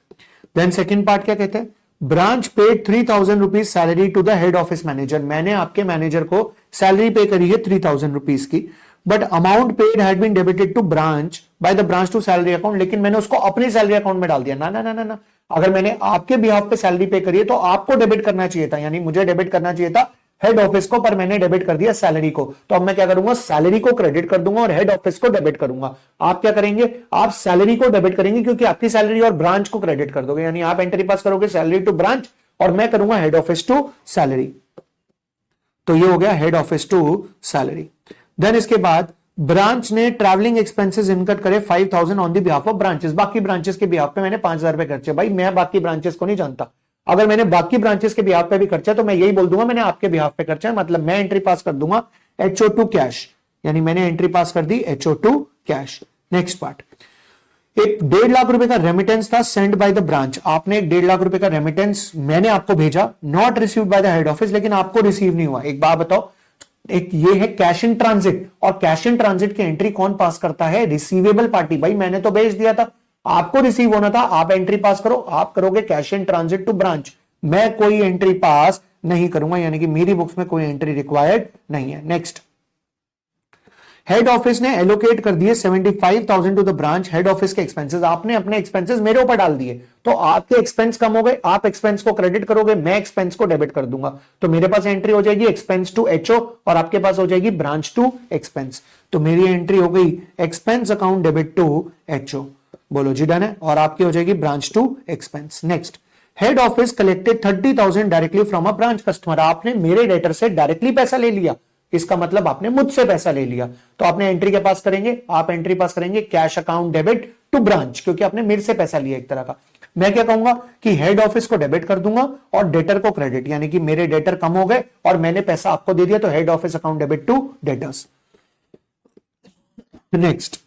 Then second part क्या कहते हैं, branch paid 3,000 rupees salary to the head office manager. मैंने आपके मैनेजर को सैलरी पे करी है 3,000 रुपीज की, but amount paid had been debited to branch by the branch to salary account. लेकिन मैंने उसको अपनी सैलरी अकाउंट में डाल दिया। ना ना ना ना ना, अगर मैंने आपके बिहाफ पे सैलरी पे करी है तो आपको डेबिट करना चाहिए था, यानी मुझे डेबिट करना चाहिए था हेड ऑफिस को, पर मैंने डेबिट कर दिया सैलरी को। तो अब मैं क्या करूंगा, सैलरी को क्रेडिट कर दूंगा और हेड ऑफिस को डेबिट करूंगा। आप क्या करेंगे, आप सैलरी को डेबिट करेंगे क्योंकि आपकी सैलरी, और ब्रांच को क्रेडिट कर दोगे, यानी आप एंट्री पास करोगे सैलरी टू ब्रांच और मैं करूंगा हेड ऑफिस टू सैलरी। तो ये हो गया head office to salary. Then इसके बाद ब्रांच ने ट्रैवलिंग एक्सपेंसेस इनकट करे 5,000 on the behalf of branches. बाकी ब्रांचेस के बिहाफ पे मैंने 5,000 रुपए खर्चे। भाई मैं बाकी ब्रांचेस को नहीं जानता, अगर मैंने बाकी ब्रांचेस के बिहाफ पे भी खर्चा तो मैं यही बोल दूंगा मैंने आपके बिहाफ पे खर्चा है, मतलब मैं एंट्री पास कर दूंगा एचओ टू कैश, यानी मैंने एंट्री पास कर दी HO to cash. Next part, एक 1.5 लाख रुपए का रेमिटेंस था सेंड बाय द ब्रांच। आपने एक 1.5 लाख रुपए का रेमिटेंस मैंने आपको भेजा, not received by the head office, लेकिन आपको रिसीव नहीं हुआ। एक बात बताओ, एक ये है कैश इन ट्रांजिट, और कैश इन ट्रांजिट की एंट्री कौन पास करता है, रिसीवेबल पार्टी। भाई मैंने तो भेज दिया था, आपको रिसीव होना था, आप एंट्री पास करो, आप करोगे cash in transit to branch, मैं कोई एंट्री पास नहीं करूंगा, यानी कि मेरी बुक्स में कोई एंट्री रिक्वायर्ड नहीं है। नेक्स्ट, हेड ऑफिस ने एलोकेट कर दिए 75,000 to the branch head office के एक्सपेंसेस। आपने अपने एक्सपेंसेस मेरे ऊपर डाल दिए, तो आपके एक्सपेंस कम हो गए, आप एक्सपेंस को क्रेडिट करोगे, मैं एक्सपेंस को डेबिट कर दूंगा। तो मेरे पास एंट्री हो जाएगी एक्सपेंस टू एचओ और आपके पास हो जाएगी ब्रांच टू एक्सपेंस। तो मेरी एंट्री हो गई expense account debit to HO, बोलो जी डन है, और आपकी हो जाएगी branch to expense. Next, head office collected 30,000 directly from a branch customer. आपने मेरे डेटर से डायरेक्टली पैसा ले लिया, इसका मतलब आपने मुझसे पैसा ले लिया। तो आपने एंट्री के पास करेंगे, आप एंट्री पास करेंगे cash account debit to branch, क्योंकि आपने मेरे से पैसा लिया एक तरह का। मैं क्या कहूंगा कि हेड ऑफिस को डेबिट कर दूंगा और डेटर को क्रेडिट, यानी कि मेरे डेटर कम हो गए और मैंने पैसा आपको दे दिया, तो head office account debit to debtors. Next,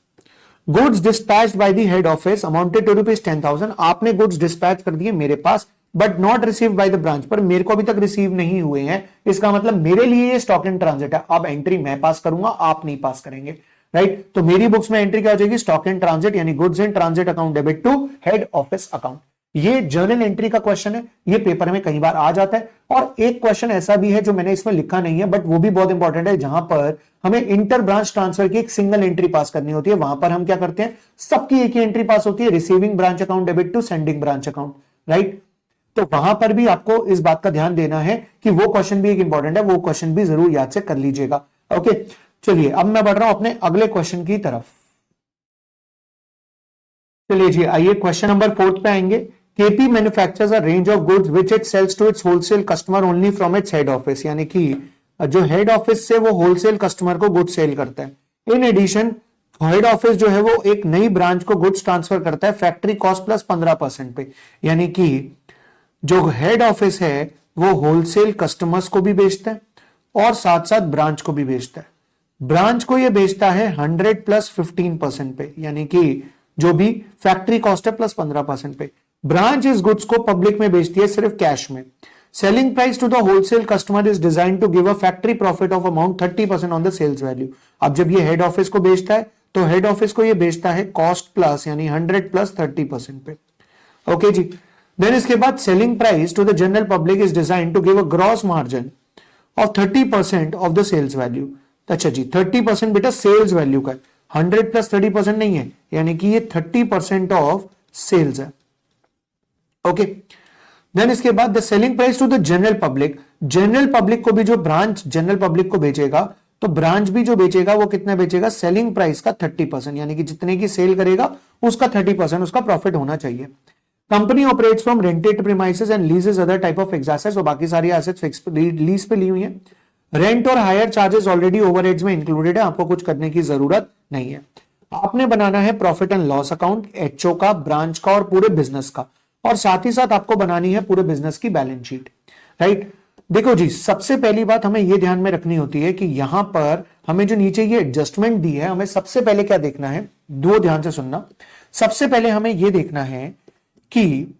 goods dispatched by the head office amounted to ₹10,000। आपने गुड्स डिस्पैच कर दिए मेरे पास but not received by the branch, पर मेरे को अभी तक रिसीव नहीं हुए हैं, इसका मतलब मेरे लिए ये स्टॉक इन ट्रांजिट है। अब एंट्री मैं पास करूंगा, आप नहीं पास करेंगे, राइट। तो मेरी बुक्स में एंट्री क्या हो जाएगी, स्टॉक इन ट्रांजिट यानी goods in transit account debit to head office account. ये जर्नल एंट्री का क्वेश्चन है, ये पेपर में कई बार आ जाता है। और एक क्वेश्चन ऐसा भी है जो मैंने इसमें लिखा नहीं है, बट वो भी बहुत इंपॉर्टेंट है, जहां पर हमें इंटर ब्रांच ट्रांसफर की एक सिंगल एंट्री पास करनी होती है। वहां पर हम क्या करते हैं, सबकी एक ही एंट्री पास होती है, receiving branch account debit to sending branch account, right. तो वहां पर भी आपको इस बात का ध्यान देना है कि वो क्वेश्चन भी एक इंपॉर्टेंट है, वो क्वेश्चन भी जरूर याद से कर लीजिएगा। ओके, चलिए अब मैं बढ़ रहा हूं अपने अगले क्वेश्चन की तरफ। चलिए जी, आइए क्वेश्चन नंबर 4 पे आएंगे। KP manufactures a range of goods which it sells to its wholesale customer only from its head office, यानी कि जो हेड ऑफिस से वो होलसेल कस्टमर को गुड्स सेल करता है। इन एडिशन हेड ऑफिस जो है वो एक नई ब्रांच को गुड्स ट्रांसफर करता है फैक्ट्री कॉस्ट प्लस 15% पे, यानी कि जो हेड ऑफिस है वो होलसेल कस्टमर्स को भी बेचता है और साथ साथ ब्रांच को भी बेचता है। ब्रांच को ये बेचता है 100 प्लस 15% पे, यानी कि जो भी फैक्ट्री कॉस्ट है प्लस 15% पे। ब्रांच इस गुड्स को पब्लिक में बेचती है सिर्फ कैश में। Selling price to the wholesale customer is design to give a factory profit of amount 30% on the sales value. अब जब ये हेड ऑफिस को बेचता है तो हेड ऑफिस को ये बेचता है कॉस्ट प्लस यानी 100 प्लस 30% पे। ओके जी, देन इसके बाद selling price to the general public is design to give a gross margin of 30% of the sales value. अच्छा जी, 30% बेटा सेल्स वैल्यू का है, 100 प्लस 30% नहीं है, यानी कि ये 30% ऑफ सेल्स है। ओके, देन इसके बाद the selling price to the general public, general public को भी जो ब्रांच जनरल पब्लिक को बेचेगा तो ब्रांच भी जो बेचेगा वो कितना बेचेगा, सेलिंग प्राइस का 30%, यानी कि जितने की सेल करेगा उसका 30% उसका प्रॉफिट होना चाहिए। Company operates from rented premises and लीजेस other type of fixed assets, और बाकी सारी एसेट्स फिक्स लीज पे ली हुई है। रेंट और हायर चार्जेस ऑलरेडी ओवरहेड्स में इंक्लूडेड है, आपको कुछ करने की जरूरत नहीं है। आपने बनाना है profit and loss account HO का, ब्रांच का और पूरे बिजनेस का, और साथ ही साथ आपको बनानी है पूरे बिजनेस की बैलेंस शीट, राइट। देखो जी, सबसे पहली बात हमें यह ध्यान में रखनी होती है कि यहां पर हमें जो नीचे ये एडजस्टमेंट दी है, हमें सबसे पहले क्या देखना है, दो ध्यान से सुनना। सबसे पहले हमें यह देखना है कि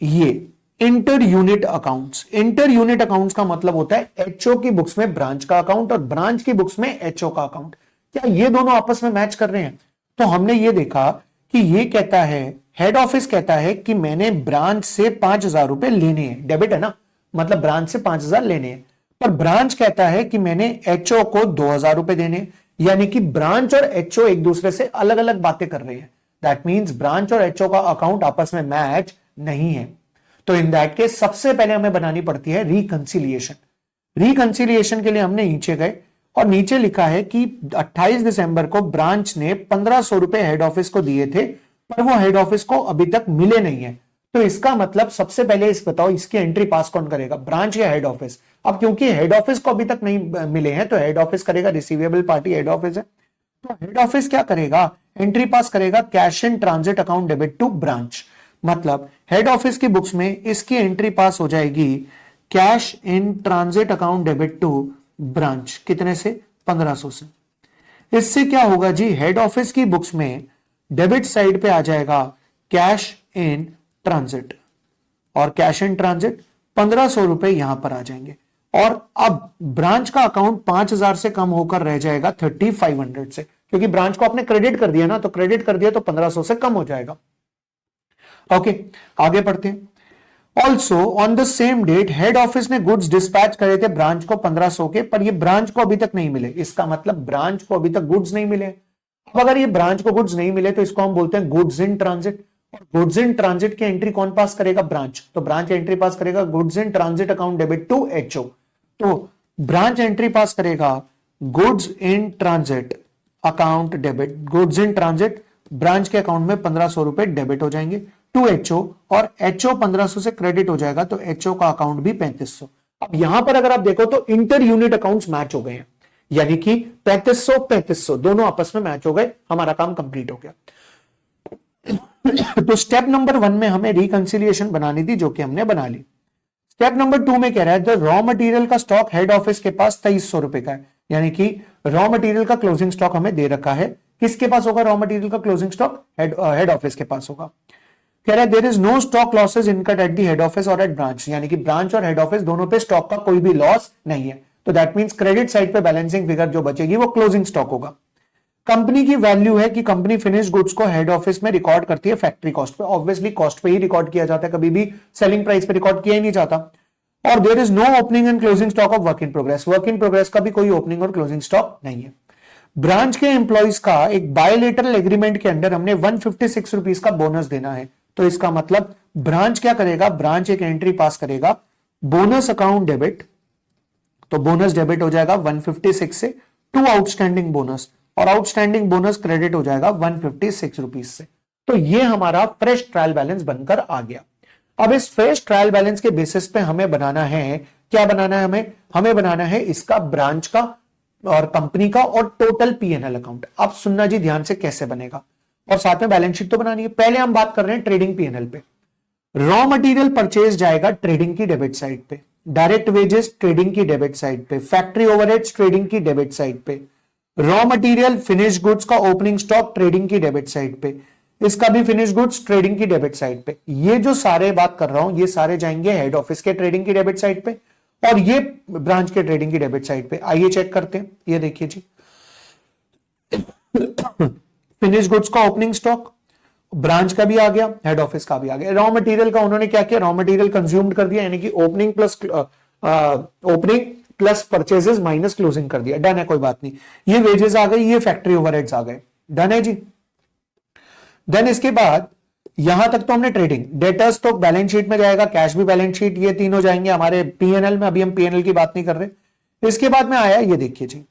ये inter unit accounts, inter unit accounts का मतलब होता है एचओ की बुक्स में ब्रांच का अकाउंट और ब्रांच की बुक्स में एचओ का अकाउंट, क्या ये दोनों आपस में मैच कर रहे हैं। तो हमने ये देखा कि ये कहता है, हेड ऑफिस कहता है कि मैंने ब्रांच से 5,000 रुपए लेने हैं, डेबिट है ना, मतलब ब्रांच से 5,000 लेने हैं। पर ब्रांच कहता है कि मैंने एचओ को 2,000 रुपए देने, यानी कि ब्रांच और एचओ एक दूसरे से अलग अलग बातें कर रहे हैं। दैट मीन्स ब्रांच और एचओ का अकाउंट आपस में मैच नहीं है। तो इन दैट केस सबसे पहले हमें बनानी पड़ती है रिकंसिलिएशन। रिकंसिलिएशन के लिए हमने नीचे गए और नीचे लिखा है कि 28 दिसंबर को ब्रांच ने 1,500 रुपए हेड ऑफिस को दिए थे, पर वो हेड ऑफिस को अभी तक मिले नहीं है। तो इसका मतलब सबसे पहले इस बताओ, इसकी एंट्री पास कौन करेगा, ब्रांच या हेड ऑफिस। अब क्योंकि हेड ऑफिस को अभी तक नहीं मिले हैं तो हेड ऑफिस करेगा, रिसीवेबल पार्टी हेड ऑफिस है, तो हेड ऑफिस क्या करेगा, एंट्री पास करेगा cash in transit account debit to branch. मतलब हेड ऑफिस की बुक्स में इसकी एंट्री पास हो जाएगी cash in transit account debit to branch, कितने से, 1,500 से। इससे क्या होगा जी, हेड ऑफिस की बुक्स में डेबिट साइड पे आ जाएगा कैश इन ट्रांजिट, और कैश इन ट्रांजिट 1,500 रुपए यहां पर आ जाएंगे। और अब ब्रांच का अकाउंट 5,000 से कम होकर रह जाएगा 3,500 से, क्योंकि ब्रांच को आपने क्रेडिट कर दिया ना, तो क्रेडिट कर दिया तो 1,500 से कम हो जाएगा। ओके, आगे पढ़ते हैं। Also on the same date head office ने गुड्स डिस्पैच करे थे ब्रांच को 1,500 के, पर ये ब्रांच को अभी तक नहीं मिले। इसका मतलब ब्रांच को अभी तक गुड्स नहीं मिले। अब अगर ये ब्रांच को गुड्स नहीं मिले तो इसको हम बोलते हैं गुड्स इन ट्रांजिट। और गुड्स इन ट्रांजिट की एंट्री कौन पास करेगा, ब्रांच। तो ब्रांच एंट्री पास करेगा goods in transit account debit to HO. तो ब्रांच एंट्री पास करेगा goods in transit account debit, goods in transit branch के अकाउंट में 1,500 रुपए डेबिट हो जाएंगे टू एचओ, और एचओ 1,500 से क्रेडिट हो जाएगा तो एचओ का अकाउंट भी 3,500। अब यहां पर अगर आप देखो तो इंटर यूनिट अकाउंट्स मैच हो गए हैं, यानी कि 3,500 दोनों आपस में मैच हो गए, हमारा काम कंप्लीट हो गया। तो स्टेप नंबर 1 में हमें रिकंसिलिएशन बनानी थी, जो कि हमने बना ली। स्टेप नंबर 2 में कह रहा है द रॉ मटेरियल का स्टॉक हेड ऑफिस के पास 2,300 रुपए का है, यानी कि रॉ मटेरियल का क्लोजिंग स्टॉक हमें दे रखा है। किसके पास होगा रॉ मटेरियल का क्लोजिंग स्टॉक, हेड ऑफिस के पास होगा। कह रहा है there is no stock losses incurred at the head office और एट ब्रांच, यानी कि ब्रांच और हेड ऑफिस दोनों पे स्टॉक का कोई भी लॉस नहीं है। तो दैट मींस क्रेडिट साइड पे बैलेंसिंग फिगर जो बचेगी वो क्लोजिंग स्टॉक होगा। कंपनी की वैल्यू है कि कंपनी फिनिश गुड्स को हेड ऑफिस में रिकॉर्ड करती है फैक्ट्री कॉस्ट पे, ऑब्वियसली कॉस्ट पे ही रिकॉर्ड किया जाता है, कभी भी सेलिंग प्राइस पे रिकॉर्ड किया ही नहीं जाता। और there is no opening and closing stock of work in progress, work in progress का भी कोई ओपनिंग और क्लोजिंग स्टॉक नहीं है। ब्रांच के एम्प्लॉइज का एक बायलेटरल एग्रीमेंट के अंडर हमने 156 रुपीज का बोनस देना है, तो इसका मतलब ब्रांच क्या करेगा, ब्रांच एक एंट्री पास करेगा बोनस अकाउंट डेबिट, तो बोनस डेबिट हो जाएगा 156 से टू आउटस्टैंडिंग बोनस, और आउटस्टैंडिंग बोनस क्रेडिट हो जाएगा 156 रुपीज से। तो ये हमारा फ्रेश ट्रायल बैलेंस बनकर आ गया। अब इस फ्रेश ट्रायल बैलेंस के बेसिस पे हमें बनाना है, क्या बनाना है हमें बनाना है इसका ब्रांच का और कंपनी का और टोटल P&L अकाउंट। अब सुनना जी ध्यान से कैसे बनेगा, और साथ में बैलेंस शीट तो बनानी है। पहले हम बात कर रहे हैं ट्रेडिंग P&L पे। रॉ मटेरियल परचेज जाएगा ट्रेडिंग की डेबिट साइड पे, डायरेक्ट वेजेस ट्रेडिंग की डेबिट साइड पे, फैक्ट्री ओवरहेड्स ट्रेडिंग की डेबिट साइड पे, रॉ मटेरियल फिनिश गुड्स का ओपनिंग स्टॉक ट्रेडिंग की डेबिट साइड पे, इसका भी फिनिश गुड्स ट्रेडिंग की डेबिट साइड पे। ये जो सारे बात कर रहा हूं ये सारे जाएंगे हेड ऑफिस के ट्रेडिंग की डेबिट साइड पे, और ये ब्रांच के ट्रेडिंग की डेबिट साइड पे। आइए चेक करते हैं, ये देखिए जी फिनिश गुड्स का ओपनिंग स्टॉक ब्रांच का भी आ गया, हेड ऑफिस का भी आ गया। रॉ मटेरियल का उन्होंने क्या किया, रॉ मटेरियल कंज्यूम्ड कर दिया, यानी कि opening plus purchases minus closing कर दिया, डन है, कोई बात नहीं। ये वेजेस आ गई, ये फैक्ट्री ओवरहेड्स आ गए, डन है जी। देन इसके बाद यहां तक तो हमने ट्रेडिंग, डेटर्स तो बैलेंस शीट में जाएगा, कैश भी बैलेंस शीट, ये तीनों जाएंगे हमारे P&L में। अभी हम P&L की बात नहीं कर रहे। इसके बाद में आया ये देखिए जी,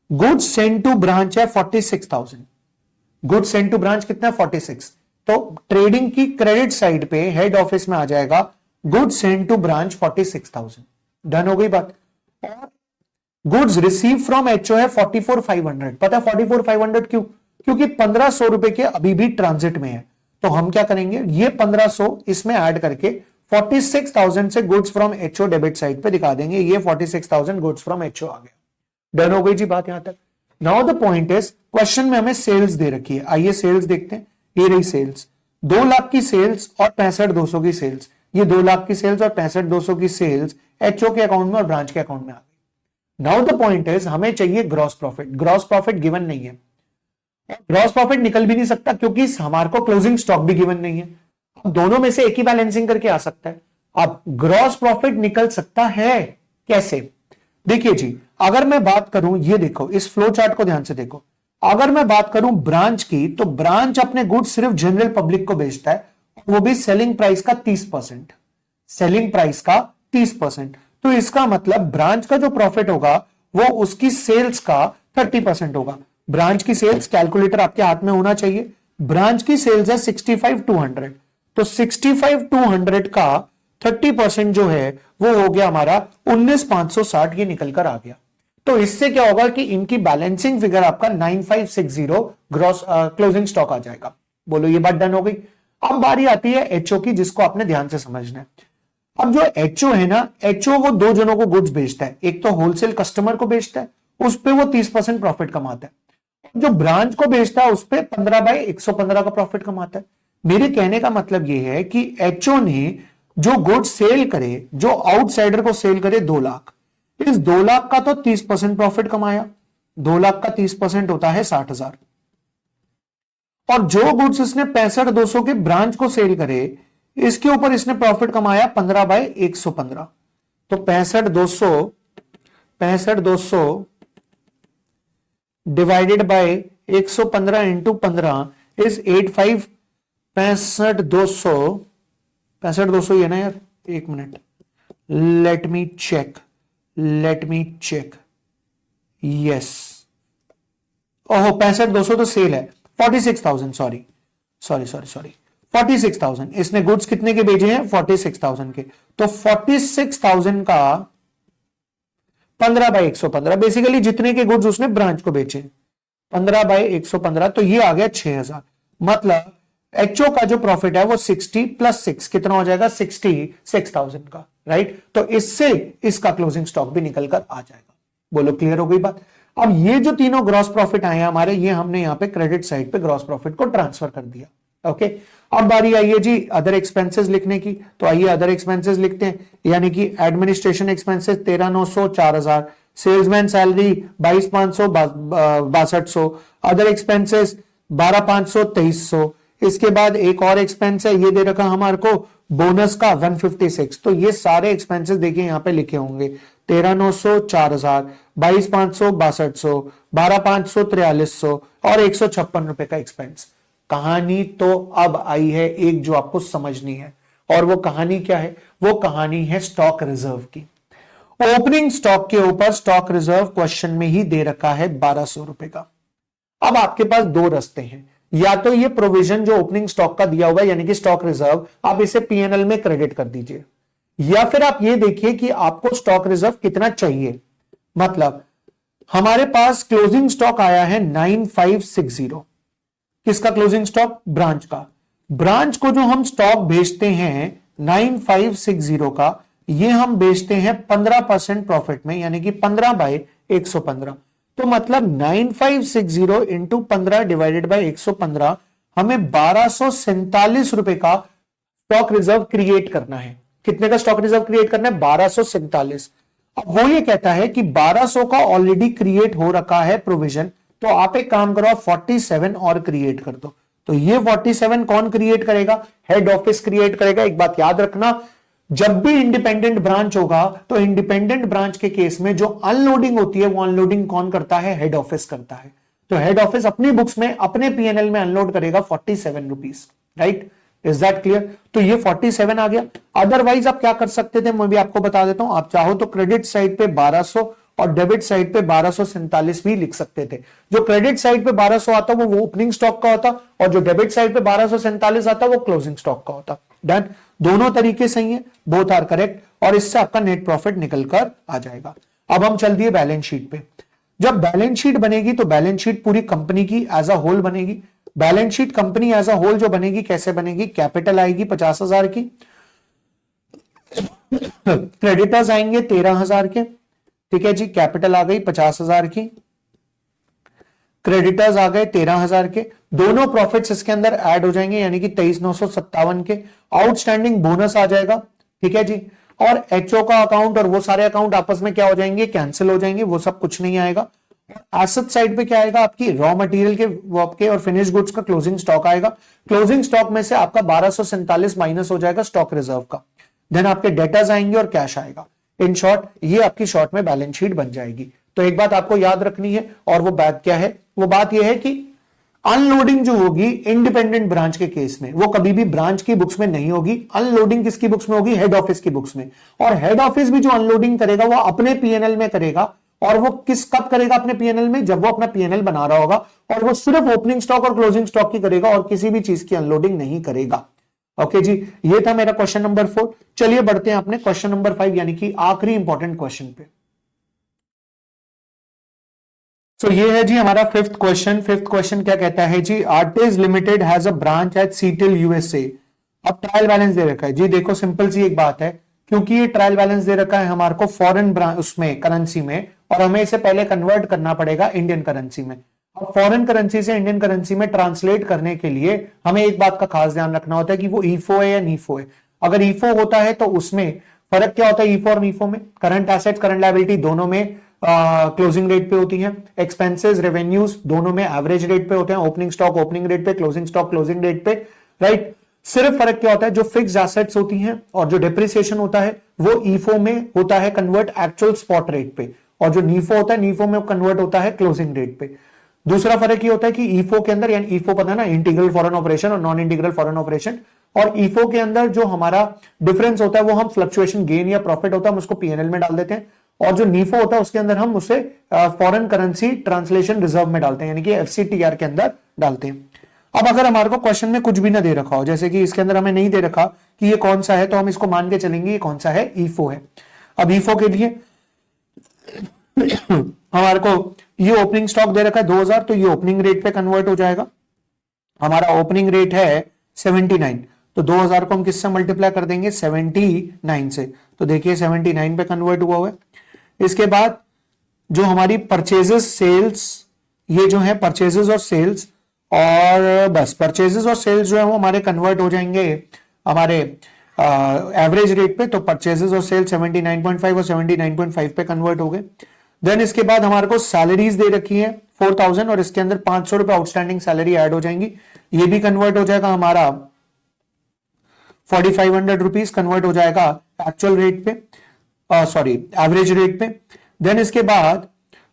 गुड्स सेंड टू ब्रांच है 46,000, गुड्स सेंड टू ब्रांच कितना है 46, तो ट्रेडिंग की क्रेडिट साइड पे हेड ऑफिस में आ जाएगा goods send to branch 46,000, done हो गई बात। और गुड्स रिसीव फ्रॉम एचओ है 44,500, पता है 44,500 क्यों, क्योंकि 1,500 रुपए के अभी भी ट्रांजिट में है, तो हम क्या करेंगे ये 1,500 इसमें ऐड करके 46,000 से goods from HO debit side पे दिखा देंगे, ये 46,000 गुड्स फ्रॉम एचओ आ गया, डन हो गई जी बात यहां तक। Now the point is, question में हमें सेल्स दे रखी है, आइए सेल्स देखते हैं। ये रही सेल्स, 2 लाख की सेल्स और 65,200 की सेल्स, ये 2 लाख की सेल्स और 65,200 की सेल्स एचओ के अकाउंट में और ब्रांच के अकाउंट में आ गई। नाउ द पॉइंट इज, हमें चाहिए gross profit, gross profit given नहीं है, ग्रॉस प्रॉफिट निकल भी नहीं सकता क्योंकि हमारे को क्लोजिंग स्टॉक भी गिवन नहीं है। अब दोनों में से एक ही बैलेंसिंग करके आ सकता है। अब ग्रॉस प्रॉफिट निकल सकता है कैसे, देखिए जी, अगर मैं बात करूं, ये देखो इस फ्लो चार्ट को ध्यान से देखो, अगर मैं बात करूं ब्रांच की, तो ब्रांच अपने गुड्स सिर्फ जनरल पब्लिक को बेचता है, वो भी सेलिंग प्राइस का 30%, सेलिंग प्राइस का 30%। तो इसका मतलब ब्रांच का जो प्रॉफिट होगा वो उसकी सेल्स का 30% होगा। ब्रांच की सेल्स, कैलकुलेटर आपके हाथ में होना चाहिए, ब्रांच की सेल्स है 65,200, तो 65,200 का 30% जो है वो हो गया हमारा 19,560, ये निकल कर आ गया। तो इससे क्या होगा कि इनकी बैलेंसिंग फिगर आपका 9560 ग्रॉस क्लोजिंग स्टॉक आ जाएगा। बोलो ये बात डन हो गई। अब बारी आती है एचओ की, जिसको आपने ध्यान से समझना है। अब जो एचओ है ना, एचओ वो 2 जनों को गुड्स बेचता है, एक तो होलसेल कस्टमर को बेचता है, उस पर वो 30% प्रॉफिट कमाता है, जो ब्रांच को बेचता है उस पर 15/115 का प्रॉफिट कमाता है। मेरे कहने का मतलब यह है कि एचओ ने जो गुड्स सेल करे, जो आउटसाइडर को सेल करे 2 लाख, इस 2 लाख का तो 30% प्रॉफिट कमाया, 2 लाख का 30% होता है 60,000, और जो गुड्स इसने 65,200 के ब्रांच को सेल करे, इसके ऊपर इसने प्रॉफिट कमाया 15/115, तो 65,200 डिवाइडेड बाय 115 इंटू 15 इज 85। 65,200 ये ना यार, एक minute, let me check, yes, ओहो 65,200 तो सेल है, 46,000, सॉरी 46,000, इसने गुड्स कितने के भेजे हैं 46,000 के, तो 46,000 का 15/115, बेसिकली जितने के गुड्स उसने ब्रांच को बेचे 15/115, तो ये आ गया 6,000। मतलब एचओ का जो प्रॉफिट है वो 60 + 6 कितना हो जाएगा 66,000 का, राइट। तो इससे इसका क्लोजिंग स्टॉक भी निकल कर आ जाएगा। बोलो क्लियर हो गई बात। अब ये जो तीनों ग्रॉस प्रॉफिट आए हैं हमारे, ये हमने यहां पे क्रेडिट साइड पे ग्रॉस प्रॉफिट को ट्रांसफर कर दिया। ओके, अब बारी आई है जी अदर एक्सपेंसेस लिखने की, तो आइए अदर एक्सपेंसेस लिखते हैं, यानी कि administration expenses 13,900 4,000, salesman salary 22,500 6200, other expenses 12,500 2300, इसके बाद एक और एक्सपेंस है ये दे रखा हमारे को बोनस का 156, तो ये सारे एक्सपेंसेस देखिए यहां पे लिखे होंगे 13,900 4,000, 22,500 6200, 12,500 4300 और 156 रुपए का एक्सपेंस। कहानी तो अब आई है एक जो आपको समझनी है, और वो कहानी क्या है? वो कहानी है स्टॉक रिजर्व की। ओपनिंग स्टॉक के ऊपर स्टॉक रिजर्व क्वेश्चन में ही दे रखा है 1,200 रुपए का। अब आपके पास दो रास्ते हैं, या तो ये प्रोविजन जो ओपनिंग स्टॉक का दिया हुआ है यानी कि स्टॉक रिजर्व, आप इसे पीएनएल में क्रेडिट कर दीजिए, या फिर आप ये देखिए कि आपको स्टॉक रिजर्व कितना चाहिए। मतलब हमारे पास क्लोजिंग स्टॉक आया है 9560, किसका क्लोजिंग स्टॉक? ब्रांच का। ब्रांच को जो हम स्टॉक बेचते हैं 9560 का, ये हम बेचते हैं 15% प्रॉफिट में, यानी कि 15/115। तो मतलब 9560 इंटू 15 डिवाइडेड बाय 115, हमें 1247 रुपए का स्टॉक रिजर्व क्रिएट करना है। कितने का स्टॉक रिजर्व क्रिएट करना है? 1247। अब वो ये कहता है कि 1200 का ऑलरेडी क्रिएट हो रखा है प्रोविजन, तो आप एक काम करो, 47 और क्रिएट कर दो। तो ये 47 कौन क्रिएट करेगा? हेड ऑफिस क्रिएट करेगा। एक बात याद रखना, जब भी इंडिपेंडेंट ब्रांच होगा तो इंडिपेंडेंट ब्रांच के केस में जो अनलोडिंग होती है वो अनलोडिंग कौन करता है? हेड ऑफिस करता है। तो हेड ऑफिस अपनी बुक्स में अपने पीएनएल में अनलोड करेगा 47 rupees. Right, is that clear? तो ये 47 आ गया। अदरवाइज आप क्या कर सकते थे मैं भी आपको बता देता हूं। आप चाहो तो क्रेडिट साइड पे 1200 और डेबिट साइड पे 1247 भी लिख सकते थे। जो क्रेडिट साइड पे 1200 आता वो ओपनिंग स्टॉक का होता, और जो डेबिट साइड पे 1247 आता वो क्लोजिंग स्टॉक का होता। डन, दोनों तरीके सही है, बोथ आर करेक्ट, और इससे आपका नेट प्रॉफिट निकल कर आ जाएगा। अब हम चल दिए बैलेंस शीट पे। जब बैलेंस शीट बनेगी तो बैलेंस शीट पूरी कंपनी की एज अ होल बनेगी। Balance sheet company as a whole जो बनेगी कैसे बनेगी? कैपिटल आएगी 50,000 की, क्रेडिटर्स आएंगे 13,000 के, ठीक है जी, कैपिटल आ गई 50,000 की, क्रेडिटर्स आ गए 13,000 के, दोनों प्रॉफिट्स इसके अंदर ऐड हो जाएंगे यानी कि 23,957 के, आउटस्टैंडिंग बोनस आ जाएगा, ठीक है जी, और एचओ का अकाउंट और वो सारे अकाउंट आपस में क्या हो जाएंगे? कैंसिल हो जाएंगे, वो सब कुछ नहीं आएगा। एसेट साइड पे क्या आएगा? आपकी रॉ मटेरियल के, वर्क के और फिनिश गुड्स का क्लोजिंग स्टॉक आएगा। क्लोजिंग स्टॉक में से आपका 1247 माइनस हो जाएगा स्टॉक रिजर्व का। देन आपके डेटर्स आएंगे और कैश आएगा। इन शॉर्ट ये आपकी शॉर्ट में बैलेंस शीट बन जाएगी। तो एक बात आपको याद रखनी है, और वो बात क्या है? वो बात यह है कि अनलोडिंग जो होगी इंडिपेंडेंट ब्रांच के केस में वो कभी भी ब्रांच की बुक्स में नहीं होगी। अनलोडिंग किसकी बुक्स में होगी? हेड ऑफिस की बुक्स में। और हेड ऑफिस भी जो अनलोडिंग करेगा वो अपने पीएनएल में करेगा, और वो कब करेगा अपने पीएनएल में? जब वो अपना पीएनएल बना रहा होगा, और वो सिर्फ ओपनिंग स्टॉक और क्लोजिंग स्टॉक की करेगा और किसी भी चीज की अनलोडिंग नहीं करेगा। ओके जी, ये था मेरा क्वेश्चन नंबर 4। चलिए बढ़ते हैं अपने क्वेश्चन नंबर 5 यानी कि आखिरी इंपॉर्टेंट क्वेश्चन पे। तो ये है जी हमारा फिफ्थ क्वेश्चन। फिफ्थ क्वेश्चन क्या कहता है जी? Arties limited has a branch at Seattle USA. अब ट्रायल बैलेंस दे रखा है जी। देखो सिंपल सी एक बात है, क्योंकि ये ट्रायल बैलेंस दे रखा है हमारे को फॉरेन उसमें करेंसी में, और हमें इसे पहले कन्वर्ट करना पड़ेगा इंडियन करेंसी में। अब फॉरेन करेंसी से इंडियन करेंसी में ट्रांसलेट करने के लिए हमें एक बात का खास ध्यान रखना होता है कि वो ईफो है या नीफो है। अगर ईफो होता है तो उसमें फर्क क्या होता है? ईफो और नीफो में करंट एसेट्स करंट लायबिलिटी दोनों में क्लोजिंग रेट पे होती हैं, एक्सपेंसेस रेवेन्यूज दोनों में एवरेज रेट पे होते हैं, ओपनिंग स्टॉक ओपनिंग रेट पे, क्लोजिंग स्टॉक क्लोजिंग रेट पे। राइट, सिर्फ फर्क क्या होता है? जो फिक्स एसेट्स होती हैं और जो डिप्रिसिएशन होता है वो ईफो में होता है कन्वर्ट एक्चुअल स्पॉट रेट पे, और जो नीफो होता है नीफो में कन्वर्ट होता है क्लोजिंग रेट पे। दूसरा फर्क ये होता है कि ईफो के अंदर, यानी ईफो पता है ना, इंटीग्रल फॉरेन ऑपरेशन और नॉन इंटीग्रल फॉरेन ऑपरेशन, और ईफो के अंदर जो हमारा डिफरेंस होता है वो हम फ्लक्चुएशन गेन या प्रॉफिट होता है हम उसको पीएनएल में डाल देते हैं, और जो नीफो होता है उसके अंदर हम उसे फॉरेन करेंसी ट्रांसलेशन रिजर्व में डालते हैं यानी कि एफसीटीआर के अंदर डालते हैं। अब अगर हमारे को क्वेश्चन में कुछ भी ना दे रखा हो, जैसे कि इसके अंदर हमें नहीं दे रखा कि ये कौन सा है, तो हम इसको मान के चलेंगे ये कौन सा है? ईफो है। अब ईफो के लिए हमारे को ये ओपनिंग स्टॉक दे रखा है 2000, तो ये ओपनिंग रेट पे कन्वर्ट हो जाएगा। हमारा ओपनिंग रेट है 79, तो 2000 को हम किससे मल्टीप्लाई कर देंगे? 79 से। तो देखिए 79 पे कन्वर्ट हुआ है। इसके बाद जो हमारी परचेजेस सेल्स, ये जो है परचेजेस और सेल्स, और बस परचेजेस और सेल्स जो है वो हमारे कन्वर्ट हो जाएंगे हमारे एवरेज रेट पे। तो परचेजेस और सेल्स 79.5 और 79.5 पे कन्वर्ट हो गए। देन इसके बाद हमारे को सैलरीज दे रखी है 4000 और इसके अंदर 500 रुपए आउटस्टैंडिंग सैलरी ऐड हो जाएंगी। ये भी कन्वर्ट हो जाएगा हमारा 4500 रुपीज कन्वर्ट हो जाएगा एक्चुअल रेट पे, सॉरी एवरेज रेट पे। देन इसके बाद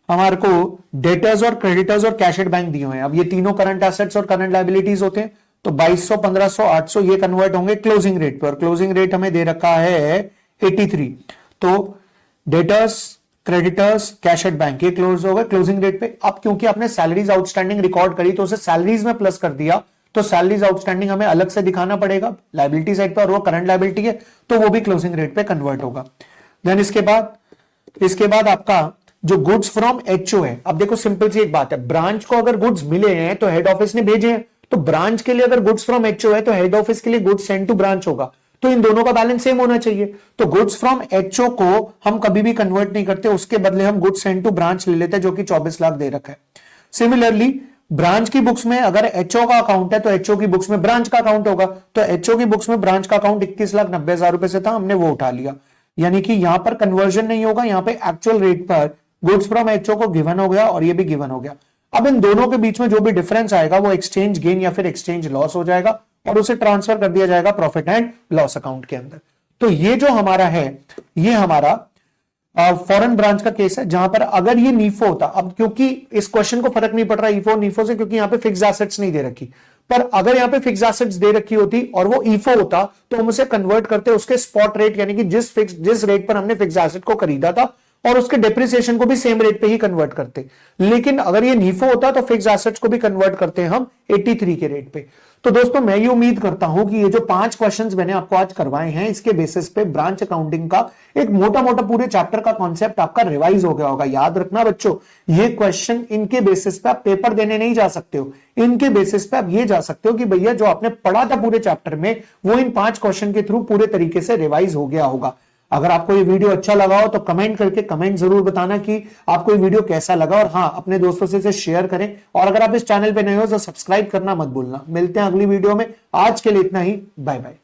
हमारे को डेटर्स और क्रेडिटर्स और कैश एट बैंक दिए हुए हैं। अब ये तीनों करंट एसेट्स और करंट लायबिलिटीज होते हैं। तो 2200, 1500, 800 ये कन्वर्ट होंगे क्लोजिंग रेट पे, और क्लोजिंग रेट हमें दे रखा है 83। तो debtors, creditors, cash at bank ये क्लोज हो गए क्लोजिंग रेट पे। अब क्योंकि आपने सैलरीज आउटस्टैंडिंग रिकॉर्ड करी तो उसे सैलरीज में प्लस कर दिया, तो सैलरीज आउटस्टैंडिंग हमें अलग से दिखाना पड़ेगा लायबिलिटी साइड पर, और वो करंट लायबिलिटी है तो वो भी क्लोजिंग रेट पे कन्वर्ट होगा। देन इसके बाद आपका जो गुड्स फ्रॉम एचओ है। अब देखो सिंपल सी एक बात है, ब्रांच को अगर गुड्स मिले हैं तो हेड ऑफिस ने भेजे हैं, तो ब्रांच के लिए अगर गुड्स फ्रॉम एचओ है तो हेड ऑफिस के लिए गुड्स सेंड टू ब्रांच होगा। तो इन दोनों का बैलेंस सेम होना चाहिए। तो गुड्स फ्रॉम एचओ को हम कभी भी कन्वर्ट नहीं करते, उसके बदले हम गुड्स सेंड टू ब्रांच ले लेते हैं, जो कि 24 लाख दे रखा है। सिमिलरली ब्रांच की बुक्स में अगर एचओ का अकाउंट है तो एचओ की बुक्स में ब्रांच का अकाउंट होगा। तो एचओ की बुक्स में ब्रांच का अकाउंट 21,90,000 रुपए से था, हमने वो उठा लिया। यानी कि यहां पर कन्वर्जन नहीं होगा, यहां पे एक्चुअल रेट पर गुड्स फ्रॉम एचओ को गिवन हो गया और ये भी गिवन हो गया। अब इन दोनों के बीच में जो भी डिफरेंस आएगा वो एक्सचेंज गेन या फिर एक्सचेंज लॉस हो जाएगा और उसे ट्रांसफर कर दिया जाएगा प्रॉफिट एंड लॉस अकाउंट के अंदर। तो ये जो हमारा है ये हमारा फॉरेन ब्रांच का केस है, जहां पर अगर ये नीफो होता, अब क्योंकि इस क्वेश्चन को फर्क नहीं पड़ रहा ईफो नीफो से, क्योंकि यहां पे फिक्स एसेट्स नहीं दे रखी, पर अगर यहां पे फिक्स एसेट्स दे रखी होती और वो ईफो होता तो हम उसे कन्वर्ट करते उसके स्पॉट रेट, यानी कि जिस रेट पर हमने फिक्स एसेट को खरीदा था, और उसके डेप्रिसिएशन को भी सेम रेट पे ही कन्वर्ट करते। लेकिन अगर ये नीफो होता तो फिक्स एसेट्स को भी कन्वर्ट करते हैं हम 83 के रेट पे। तो दोस्तों मैं ये उम्मीद करता हूं कि ये जो 5 क्वेश्चंस मैंने आपको आज करवाए हैं, इसके बेसिस पे ब्रांच अकाउंटिंग का एक मोटा मोटा पूरे चैप्टर का कॉन्सेप्ट आपका रिवाइज हो गया होगा। याद रखना बच्चों, ये क्वेश्चन इनके बेसिस पे आप पेपर देने नहीं जा सकते हो, इनके बेसिस पे आप ये जा सकते हो कि भैया जो आपने पढ़ा था पूरे चैप्टर में वो इन 5 क्वेश्चन के थ्रू पूरे तरीके से रिवाइज हो गया होगा। अगर आपको ये वीडियो अच्छा लगा हो तो कमेंट करके कमेंट जरूर बताना कि आपको ये वीडियो कैसा लगा, और हाँ अपने दोस्तों से इसे शेयर करें। और अगर आप इस चैनल पे नए हो तो सब्सक्राइब करना मत भूलना। मिलते हैं अगली वीडियो में, आज के लिए इतना ही, बाय बाय।